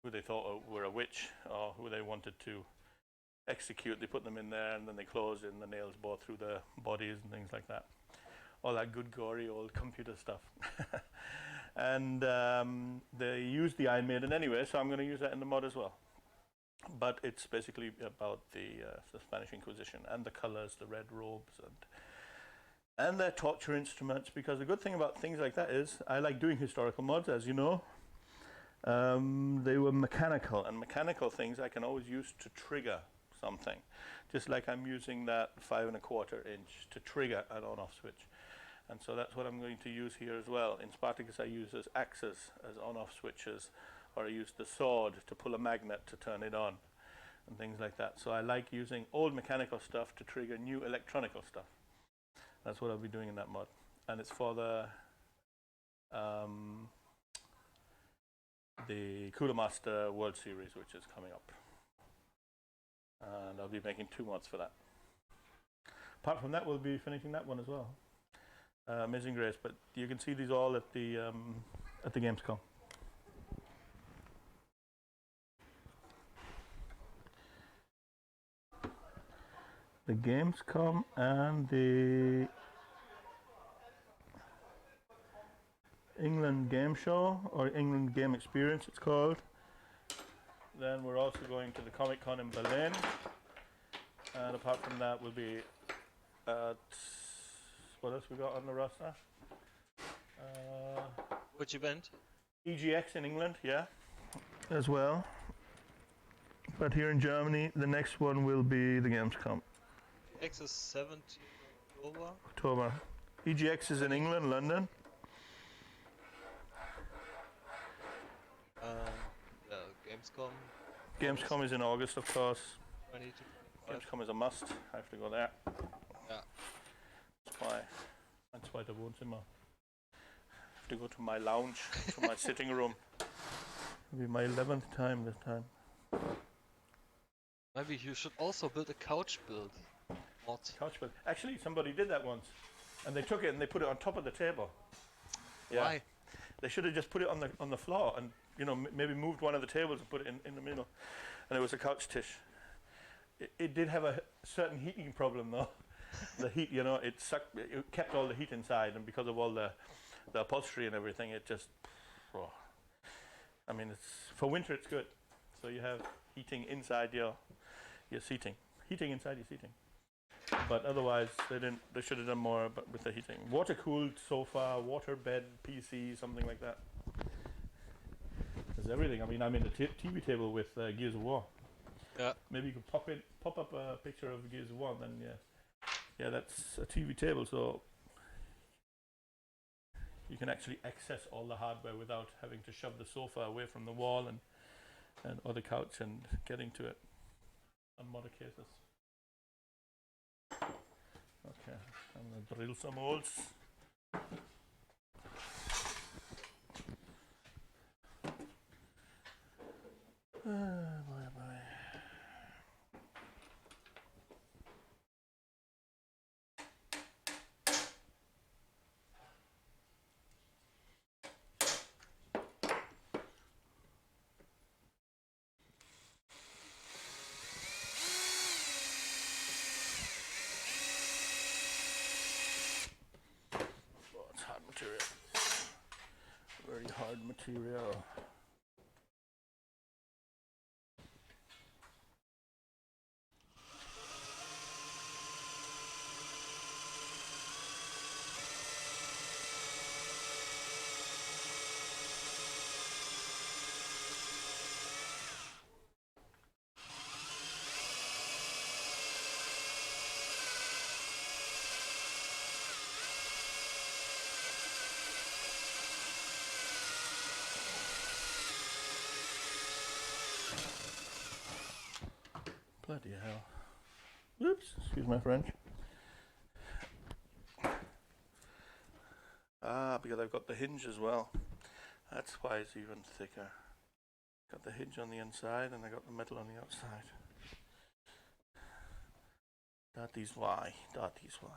who they thought were a witch or who they wanted to execute, they put them in there and then they closed it and the nails bore through their bodies and things like that. All that good gory old computer stuff. And they used the Iron Maiden anyway, so I'm going to use that in the mod as well. But it's basically about the Spanish Inquisition and the colors, the red robes, and their torture instruments. Because the good thing about things like that is I like doing historical mods, as you know. They were mechanical, and mechanical things I can always use to trigger something. Just like I'm using that 5 1/4 inch to trigger an on-off switch. And so that's what I'm going to use here as well. In Spartacus I use as axes, as on-off switches, or I use the sword to pull a magnet to turn it on, and things like that. So I like using old mechanical stuff to trigger new electronical stuff. That's what I'll be doing in that mod. And it's for the Cooler Master World Series, which is coming up. And I'll be making 2 mods for that. Apart from that, we'll be finishing that one as well. Amazing Grace, but you can see these all at the Gamescom. The Gamescom and the England Game Show, or England Game Experience it's called. Then we're also going to the Comic Con in Berlin. And apart from that, we'll be at, what else we got on the roster? Which event? EGX in England, yeah, as well. But here in Germany, the next one will be the Gamescom. X is 17th October. October. EGX is in England, London. Yeah, Gamescom. Gamescom is in August, of course. 20 to 25. Gamescom is a must. I have to go there. Yeah. That's why the Wohnzimmer. I have to go to my lounge, to my sitting room. It'll be my 11th time this time. Maybe you should also build a couch build mod. Couch build. Actually, somebody did that once, and they took it and they put it on top of the table. Yeah. Why? They should have just put it on the floor and maybe moved one of the tables and put it in the middle, and it was a couch tish. It did have a certain heating problem though. The heat, it kept all the heat inside, and because of all the upholstery and everything, it just. Oh. I mean, for winter it's good. So you have heating inside your seating, heating inside your seating. But otherwise, they should have done more with the heating. Water cooled sofa, water bed, PC, something like that. There's everything. I mean, I'm in the TV table with Gears of War. Yeah. Maybe you could pop up a picture of Gears of War, then yeah, that's a TV table, so you can actually access all the hardware without having to shove the sofa away from the wall or the couch and getting to it on modern cases. Okay, I'm going to drill some holes. Boy. It's hard material. Very hard material. Bloody hell. Oops, excuse my French. because I've got the hinge as well. That's why it's even thicker. Got the hinge on the inside and I got the metal on the outside. That is why. That is why.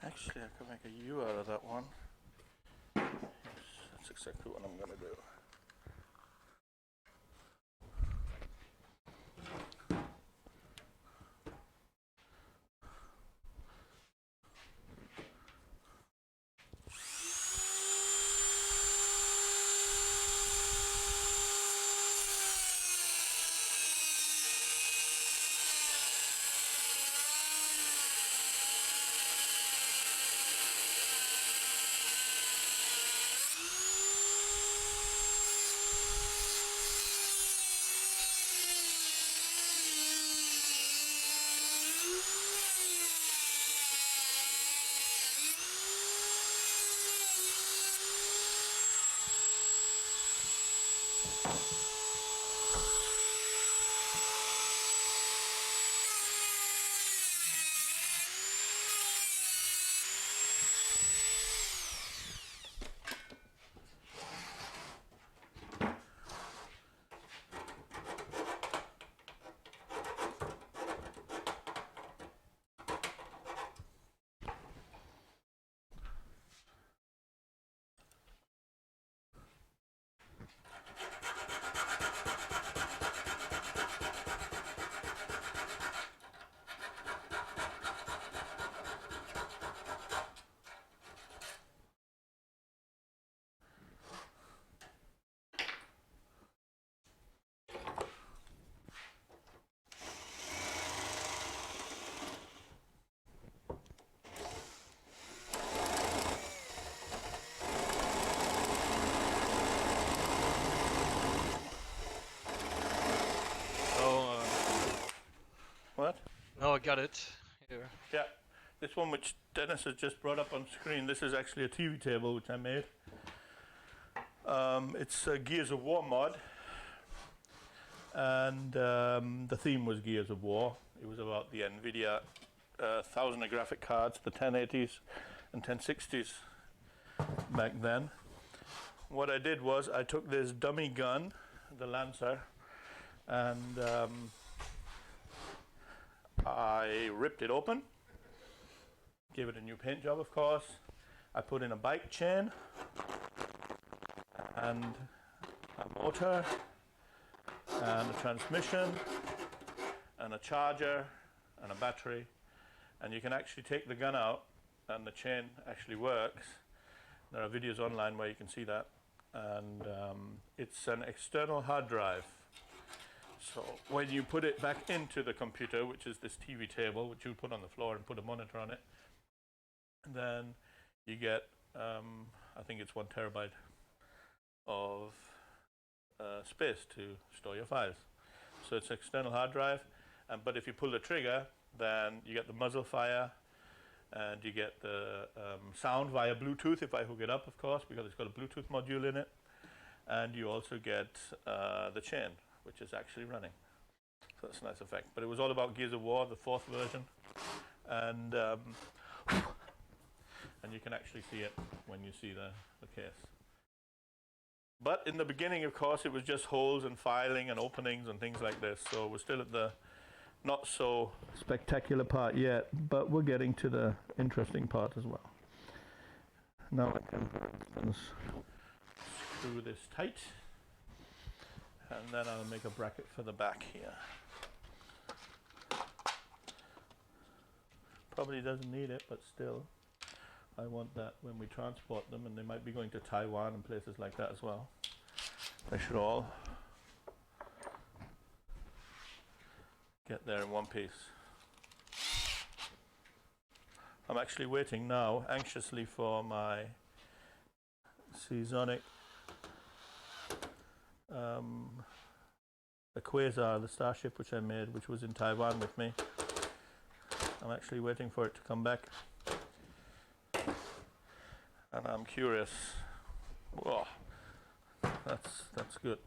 Actually, I can make a U out of that one. Yes, that's exactly what I'm going to do. What? No, I got it. Here. Yeah, this one which Dennis has just brought up on screen, this is actually a TV table which I made. It's a Gears of War mod, and the theme was Gears of War. It was about the NVIDIA 1000 graphic cards, the 1080s and 1060s back then. What I did was I took this dummy gun, the Lancer, and I ripped it open, gave it a new paint job, of course. I put in a bike chain and a motor and a transmission and a charger and a battery, and you can actually take the gun out and the chain actually works. There are videos online where you can see that, and it's an external hard drive. So when you put it back into the computer, which is this TV table, which you put on the floor and put a monitor on it, then you get, I think it's 1 terabyte of space to store your files. So it's external hard drive, but if you pull the trigger, then you get the muzzle fire, and you get the sound via Bluetooth if I hook it up, of course, because it's got a Bluetooth module in it, and you also get the chain, which is actually running. So that's a nice effect. But it was all about Gears of War, the 4th version, and you can actually see it when you see the case. But in the beginning, of course, it was just holes and filing and openings and things like this. So we're still at the not so spectacular part yet, but we're getting to the interesting part as well. Now I can screw this tight, and then I'll make a bracket for the back here. Probably doesn't need it, but still, I want that when we transport them, and they might be going to Taiwan and places like that as well. They should all get there in one piece. I'm actually waiting now anxiously for my Seasonic the Quasar, the starship which I made, which was in Taiwan with me. I'm actually waiting for it to come back, and I'm curious. Whoa, that's good.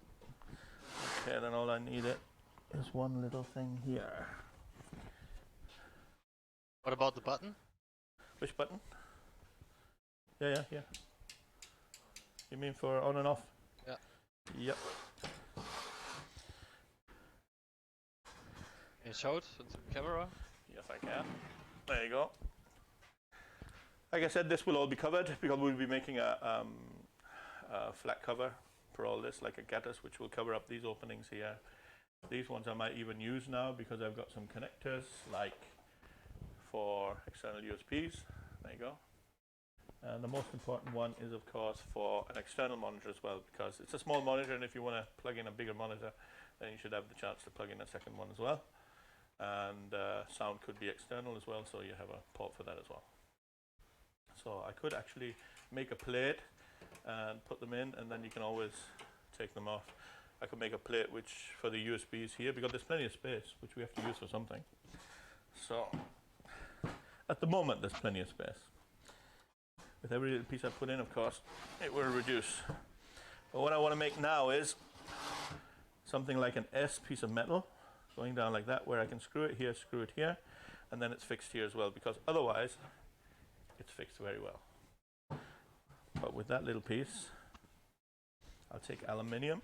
Okay, then all I need is one little thing here. What about the button? Which button? Yeah. You mean for on and off? Yeah. Yep. Can you show it to the camera? Yes, I can. There you go. Like I said, this will all be covered because we'll be making a flat cover for all this, like a getters, which will cover up these openings here. These ones I might even use now because I've got some connectors, like for external USBs. There you go. And the most important one is, of course, for an external monitor as well, because it's a small monitor, and if you want to plug in a bigger monitor, then you should have the chance to plug in a second one as well. And sound could be external as well, so you have a port for that as well. So I could actually make a plate and put them in, and then you can always take them off. I could make a plate which for the USBs here, because there's plenty of space, which we have to use for something. So at the moment, there's plenty of space. With every little piece I put in, of course, it will reduce. But what I want to make now is something like an S piece of metal going down like that, where I can screw it here, and then it's fixed here as well, because otherwise it's fixed very well. But with that little piece, I'll take aluminium.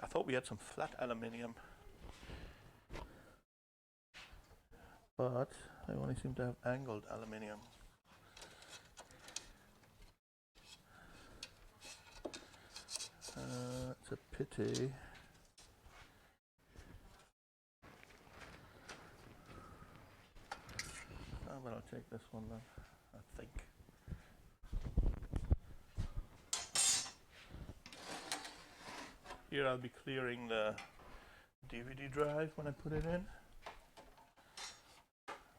I thought we had some flat aluminium, but I only seem to have angled aluminium. It's a pity. Oh, but I'll take this one then, I think. Here I'll be clearing the DVD drive when I put it in,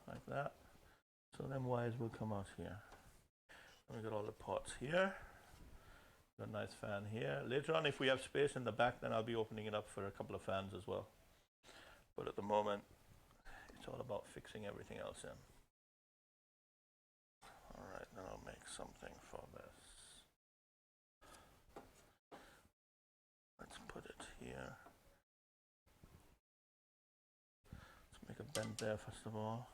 like that. So them wires will come out here. And we got all the ports here. Got a nice fan here. Later on, if we have space in the back, then I'll be opening it up for a couple of fans as well. But at the moment, it's all about fixing everything else in. Alright, then I'll make something for this. Let's put it here. Let's make a bend there first of all.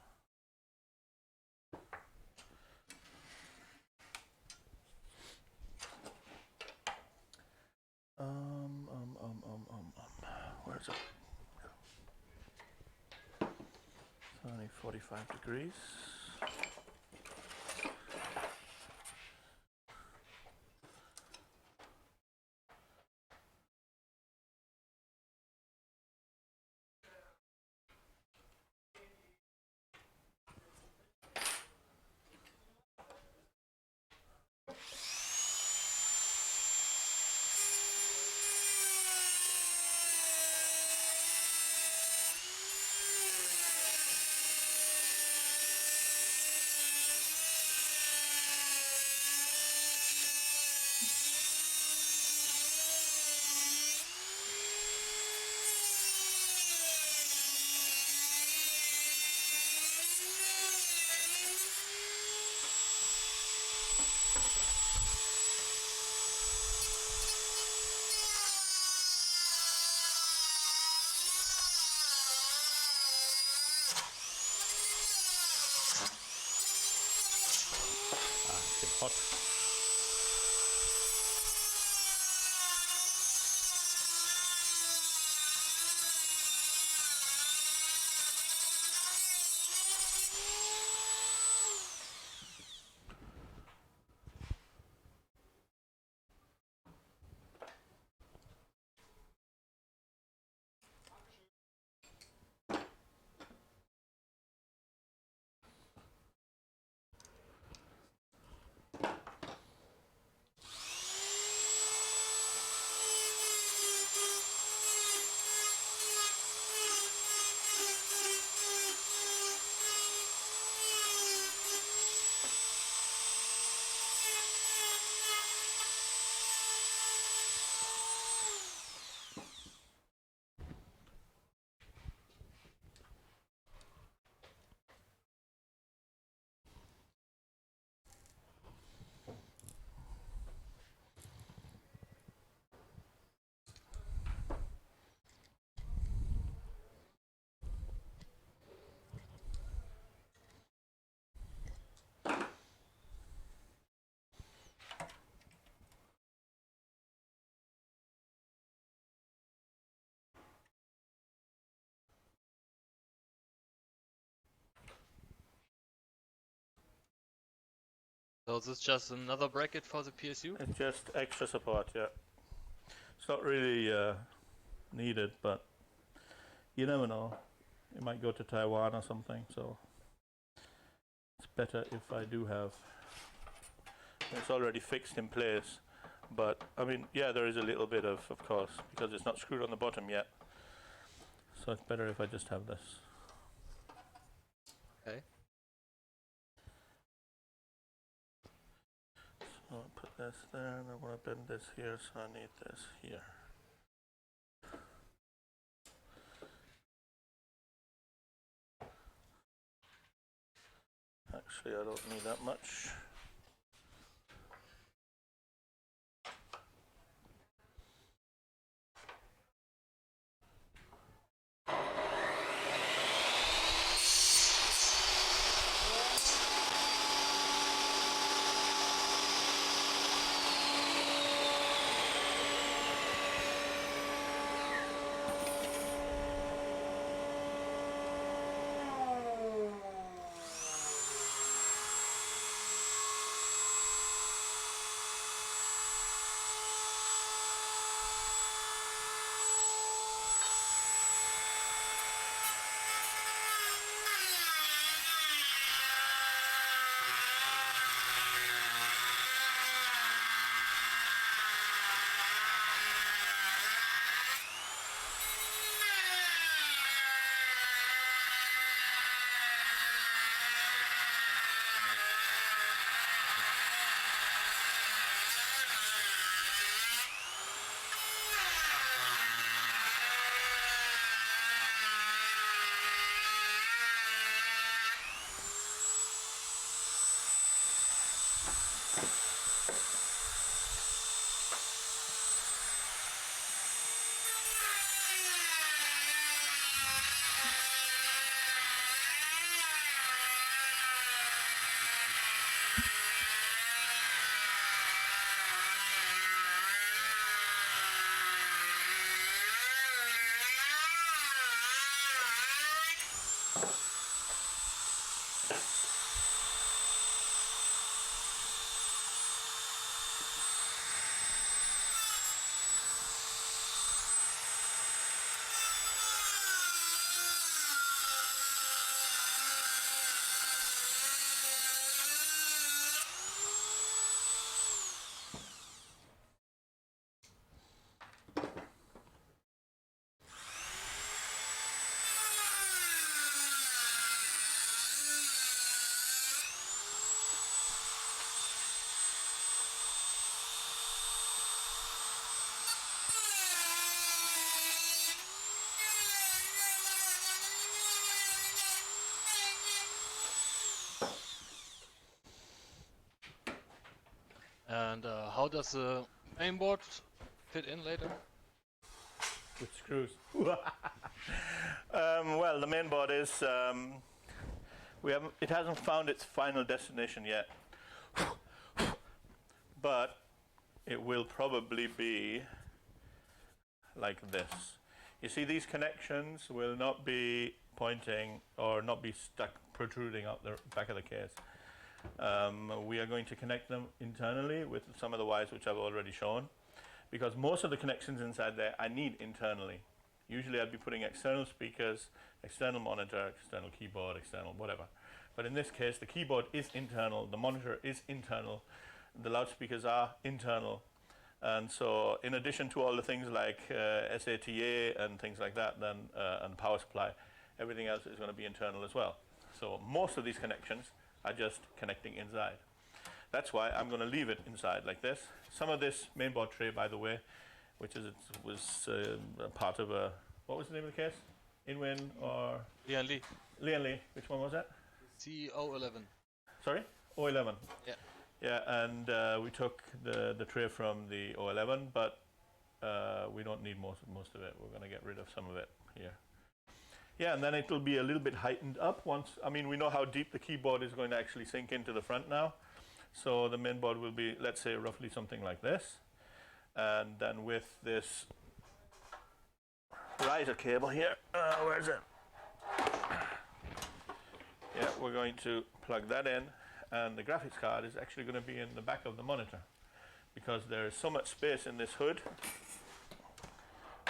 Where's it? It's only 45 degrees. hot. So this is just another bracket for the PSU? It's just extra support, yeah. It's not really needed, but you never know. It might go to Taiwan or something, so it's better if I do have. It's already fixed in place, but I mean, yeah, there is a little bit of course, because it's not screwed on the bottom yet. So it's better if I just have this. Okay. So I'll put this there, and I want to bend this here, so I need this here. Actually, I don't need that much. And how does the mainboard fit in later? With screws. Well, the main board is it hasn't found its final destination yet. but it will probably be like this. You see, these connections will not be pointing or not be stuck protruding out the back of the case. We are going to connect them internally with some of the wires which I've already shown, because most of the connections inside there I need internally. Usually I'd be putting external speakers, external monitor, external keyboard, external whatever. But in this case, the keyboard is internal, the monitor is internal, the loudspeakers are internal. And so in addition to all the things like SATA and things like that, then and power supply, everything else is going to be internal as well. So most of these connections are just connecting inside. That's why I'm going to leave it inside like this. Some of this mainboard tray, by the way, which was part of a, what was the name of the case? Inwin or? Lian Li. Lian Li. Which one was that? CO11. Sorry? 011. Yeah. Yeah, and we took the tray from the 011, but we don't need most of it. We're going to get rid of some of it here. Yeah, and then it'll be a little bit heightened up once. I mean, we know how deep the keyboard is going to actually sink into the front now. So the mainboard will be, let's say, roughly something like this. And then with this riser cable here, where is it? Yeah, we're going to plug that in. And the graphics card is actually going to be in the back of the monitor, because there is so much space in this hood,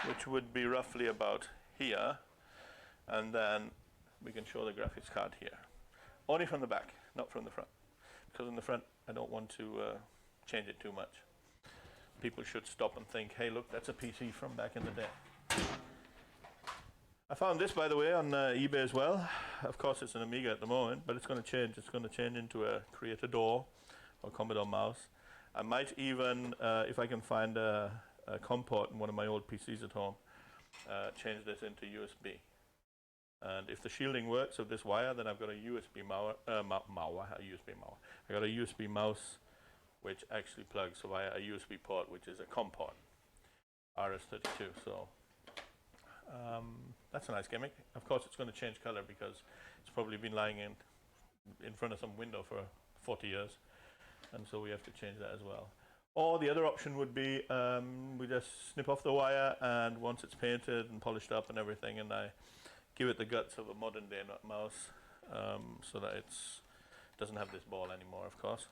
which would be roughly about here. And then we can show the graphics card here. Only from the back, not from the front. Because in the front, I don't want to change it too much. People should stop and think, hey, look, that's a PC from back in the day. I found this, by the way, on eBay as well. Of course, it's an Amiga at the moment, but it's going to change. It's going to change into a Creatador or Commodore mouse. I might even, if I can find a COM port in one of my old PCs at home, change this into USB. And if the shielding works of this wire, then I've got a USB I got a USB mouse which actually plugs via a USB port, which is a COM port, RS32. So that's a nice gimmick. Of course, it's going to change color because it's probably been lying in front of some window for 40 years, and so we have to change that as well. Or the other option would be we just snip off the wire, and once it's painted and polished up and everything, and I give it the guts of a modern day mouse, so that it doesn't have this ball anymore, of course.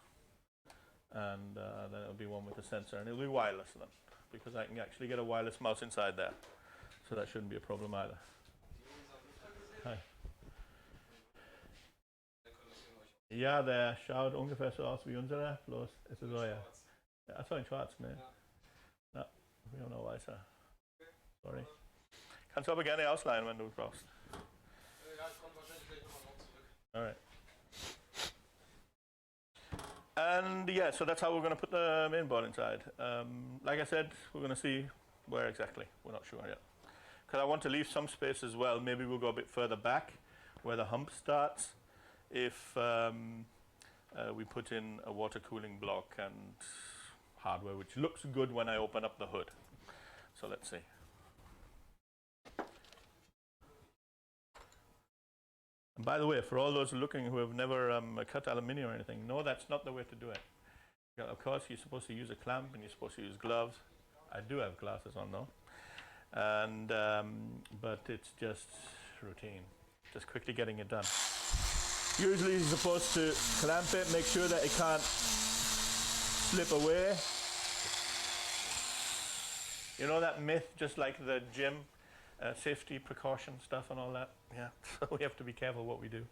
And then it'll be one with a sensor, and it'll be wireless then, because I can actually get a wireless mouse inside there. So that shouldn't be a problem either. Hi. Ja, der schaut ungefähr so aus wie unsere, bloß ist so, ja. Ja, so in schwarz, ne? Ja, wir haben noch weißer. Sorry. Kannst du aber gerne ausleihen, wenn du brauchst. Ja, ich komme wahrscheinlich gleich nochmal drauf zurück. All right. And yeah, so that's how we're going to put the mainboard inside. Like I said, we're going to see where exactly. We're not sure yet. Because I want to leave some space as well. Maybe we'll go a bit further back where the hump starts if we put in a water cooling block and hardware, which looks good when I open up the hood. So let's see. And by the way, for all those looking who have never cut aluminium or anything, no, that's not the way to do it. Of course, you're supposed to use a clamp and you're supposed to use gloves. I do have glasses on though. And but it's just routine, just quickly getting it done. Usually you're supposed to clamp it, make sure that it can't slip away. You know that myth, just like the gym, safety precaution stuff and all that? Yeah, so we have to be careful what we do.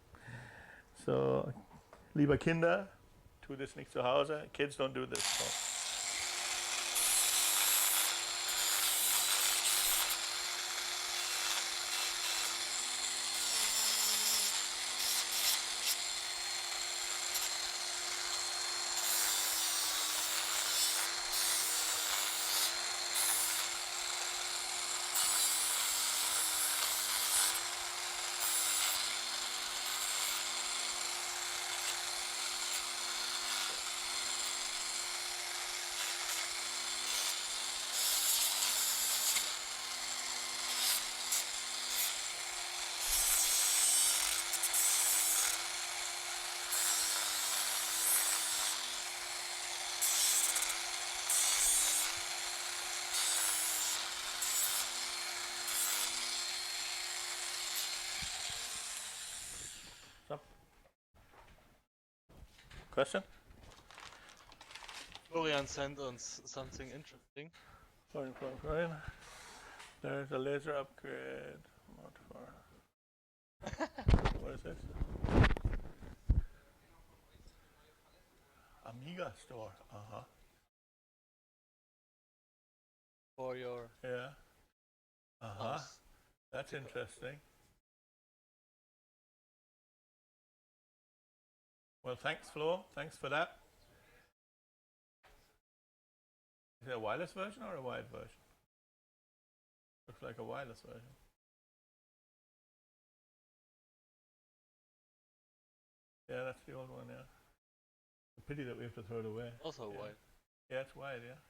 So, liebe Kinder, tu das nicht zu Hause. Kids don't do this. So. Question? Florian sent us something interesting. Florian. There's a laser upgrade. Not for. What is this? Amiga store. For your Yeah. mouse. That's interesting. Well, thanks, Flo. Thanks for that. Is it a wireless version or a wired version? Looks like a wireless version. Yeah, that's the old one, yeah. A pity that we have to throw it away. Also Yeah. white. Yeah, it's wired, yeah.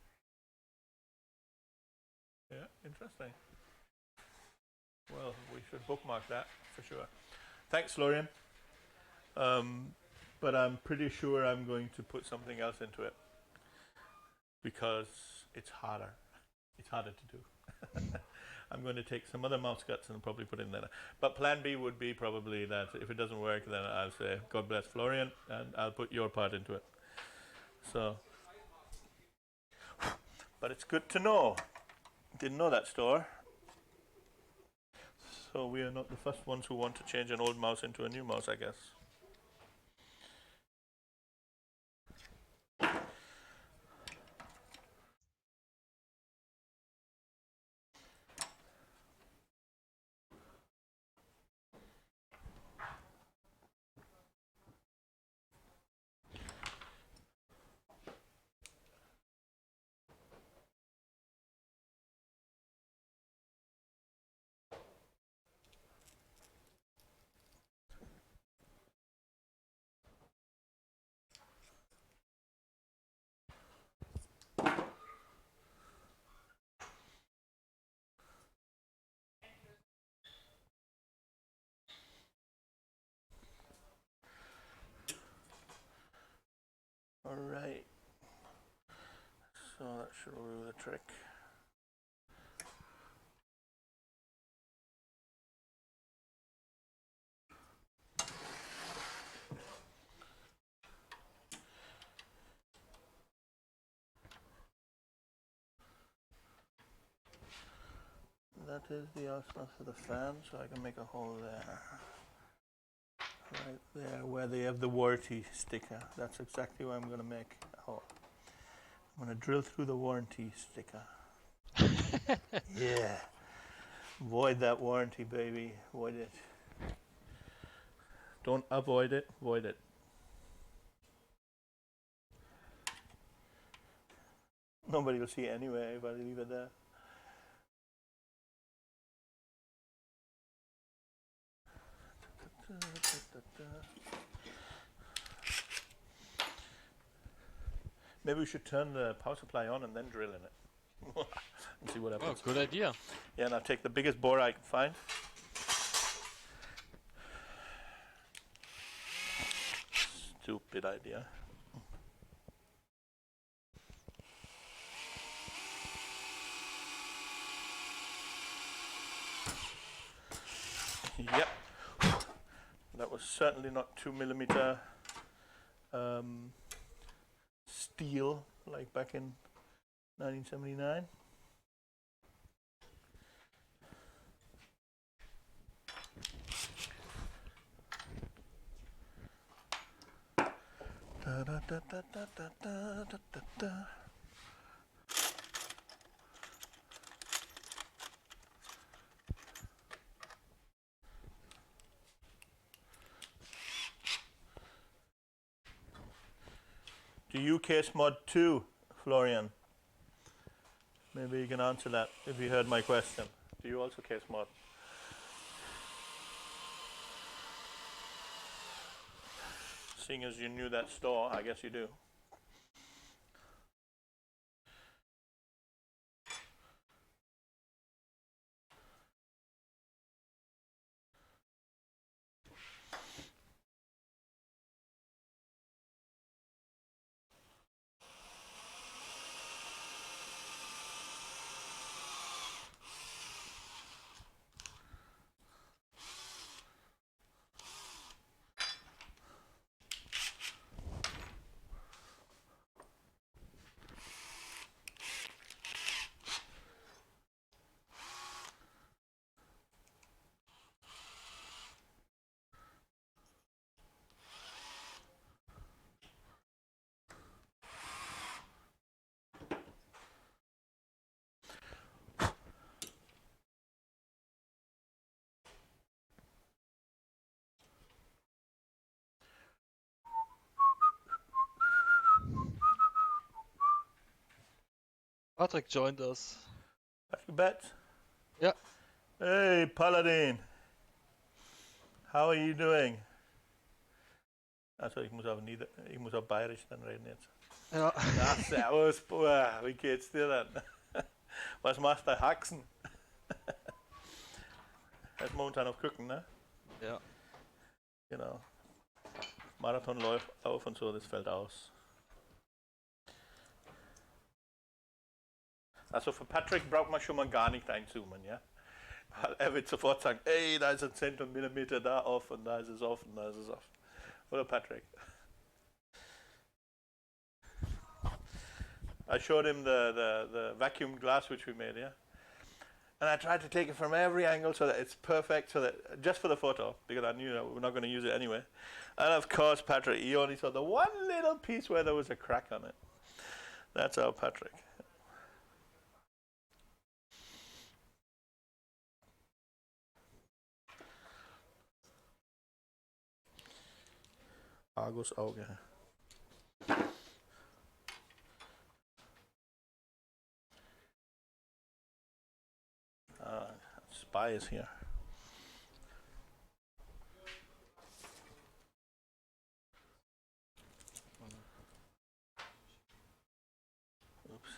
Yeah, interesting. Well, we should bookmark that for sure. Thanks, Florian. But I'm pretty sure I'm going to put something else into it because it's harder. It's harder to do. I'm going to take some other mouse cuts and probably put in there. But plan B would be probably that if it doesn't work, then I'll say, God bless Florian, and I'll put your part into it. So, but it's good to know. Didn't know that store. So we are not the first ones who want to change an old mouse into a new mouse, I guess. Alright. So that should do the trick. That is the outlet for the fan, so I can make a hole there. Right there, where they have the warranty sticker. That's exactly where I'm going to make a hole. I'm going to drill through the warranty sticker. Yeah. Void that warranty, baby. Void it. Don't avoid it, void it. Nobody will see it anyway if I leave it there. Maybe we should turn the power supply on and then drill in it. And see what Oh, happens. good idea. Yeah, and I'll take the biggest bore I can find. Stupid idea. Yep. That was certainly not 2mm steel like back in 1979. Da, da, da, da, da, da, da, da, da. Do you case mod 2, Florian? Maybe you can answer that if you heard my question. Do you also case mod? Seeing as you knew that store, I guess you do. Patrick joined us. Patrick Betts. Ja. Hey, Paladin. How are you doing? Also, ich muss auf Bayerisch dann reden jetzt. Ja. Na, servus, Boah, wie geht's dir denn? Was machst du, Haxen? Er ist momentan auf Küken, ne? Ja. Genau. Marathonlauf und so, das fällt aus. Also für Patrick braucht man schon mal gar nicht einzoomen, ja? Er wird sofort sagen, ey, da ist ein Zentimeter da off und da ist es off und da ist es off. Oder Patrick? I showed him the vacuum glass which we made, yeah? And I tried to take it from every angle so that it's perfect, so that just for the photo, because I knew that we were not going to use it anyway. And of course, Patrick, he only saw the one little piece where there was a crack on it. That's our Patrick. Argus Auge. Spy is here. Oops.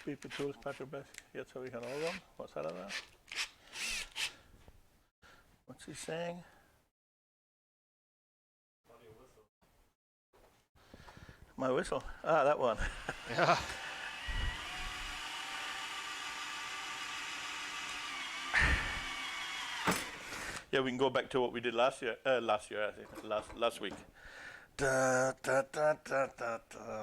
Beep the tools, Patrick Beth. Jetzt habe ich ein Ohrwurm. Was hat er da? What's he saying? My whistle. Ah, that one. Ja. Yeah, we can go back to what we did last year. I think. Last week. Da, da, da, da, da, da.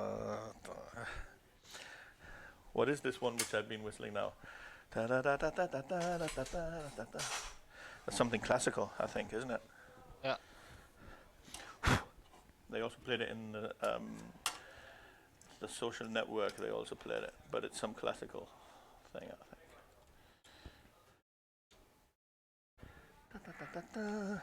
What is this one which I've been whistling now? Da, da, da, da, da, da, da, da, da, da, da. That's something classical, I think, isn't it? Ja. They also played it in the Social Network. They also played it, but it's some classical thing, I think. Da, da, da, da, da.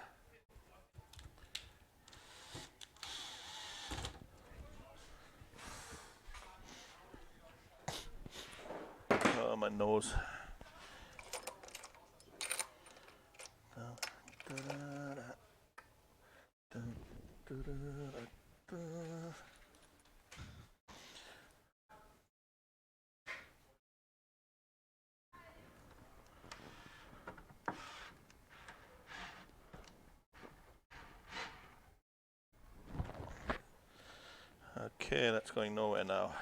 Oh, my nose. Okay, that's going nowhere now.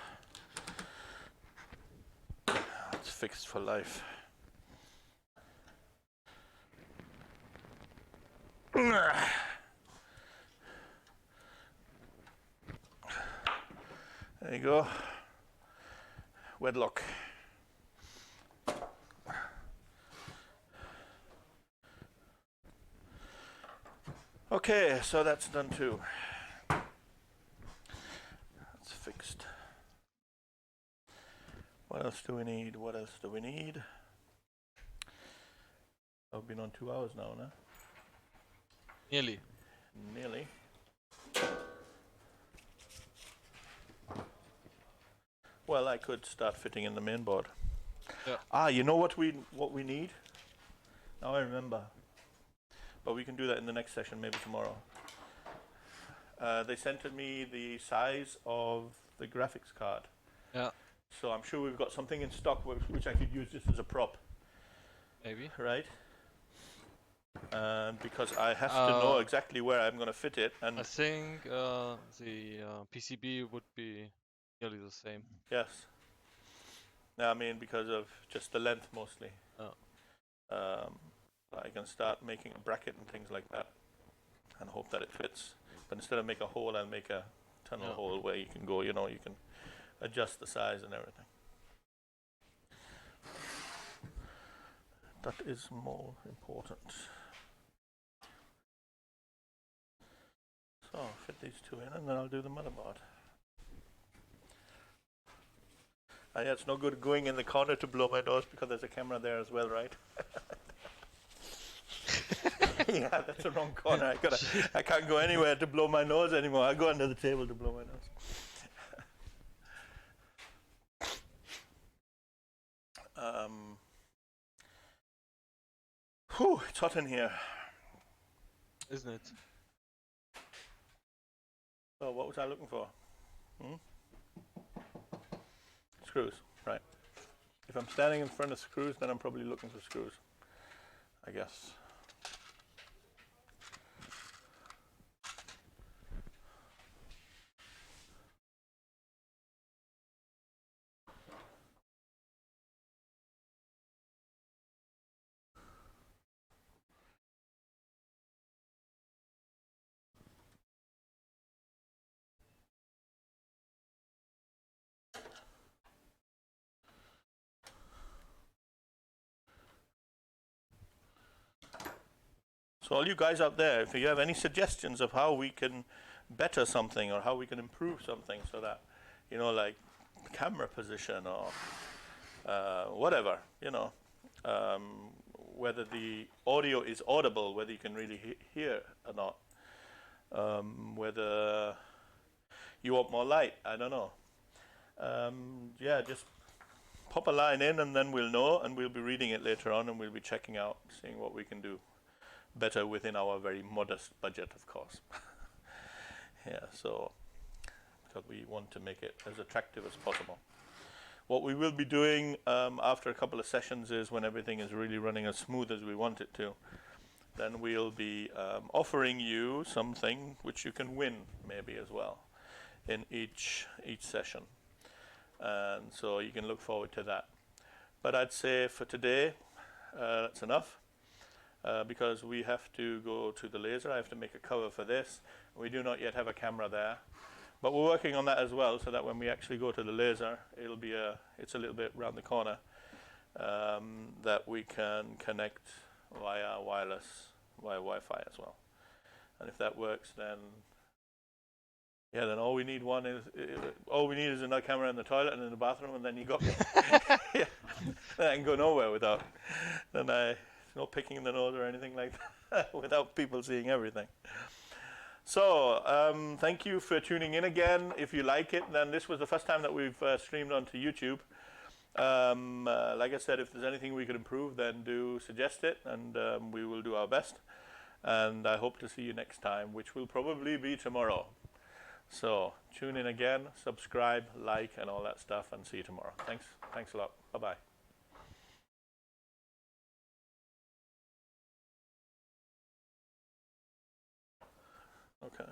It's fixed for life. There you go. Wedlock. Okay, so that's done too. That's fixed. What else do we need? What else do we need? I've been on 2 hours now, no? Nearly. Nearly. Well, I could start fitting in the main board. Yeah. Ah, you know what we need? Now I remember. But we can do that in the next session, maybe tomorrow. They sent me the size of the graphics card. Yeah. So I'm sure we've got something in stock which I could use just as a prop, Maybe. right? And because I have to know exactly where I'm going to fit it. And I think the PCB would be nearly the same. yes. I mean, because of just the length mostly. Oh. I can start making a bracket and things like that and hope that it fits. But instead of make a hole, I'll make a tunnel hole where you can go, you can adjust the size and everything. That is more important. So I'll fit these two in and then I'll do the motherboard. Yeah, it's no good going in the corner to blow my nose because there's a camera there as well, right? Yeah, that's the wrong corner. I can't go anywhere to blow my nose anymore. I go under the table to blow my nose. Whew, it's hot in here. Isn't it? So what was I looking for? Screws, right. If I'm standing in front of screws, then I'm probably looking for screws, I guess. So all you guys out there, if you have any suggestions of how we can better something or how we can improve something so that, like camera position or whatever, whether the audio is audible, whether you can really hear or not, whether you want more light, I don't know. Yeah, just pop a line in and then we'll know, and we'll be reading it later on and we'll be checking out, seeing what we can do better within our very modest budget, of course. Yeah, so because we want to make it as attractive as possible. What we will be doing after a couple of sessions is, when everything is really running as smooth as we want it to, then we'll be offering you something which you can win maybe as well in each session. And so you can look forward to that. But I'd say for today, that's enough. Because we have to go to the laser. I have to make a cover for this. We do not yet have a camera there, but we're working on that as well, so that when we actually go to the laser, it's a little bit round the corner, that we can connect via wireless, via Wi-Fi as well. And if that works, then then all we need is another camera in the toilet and in the bathroom, and then you got me. Yeah. Then I can go nowhere without. No picking in the nose or anything like that without people seeing everything. So thank you for tuning in again. If you like it, then this was the first time that we've streamed onto YouTube. Like I said, if there's anything we could improve, then do suggest it, and we will do our best. And I hope to see you next time, which will probably be tomorrow. So tune in again, subscribe, like, and all that stuff, and see you tomorrow. Thanks a lot. Bye-bye. Okay.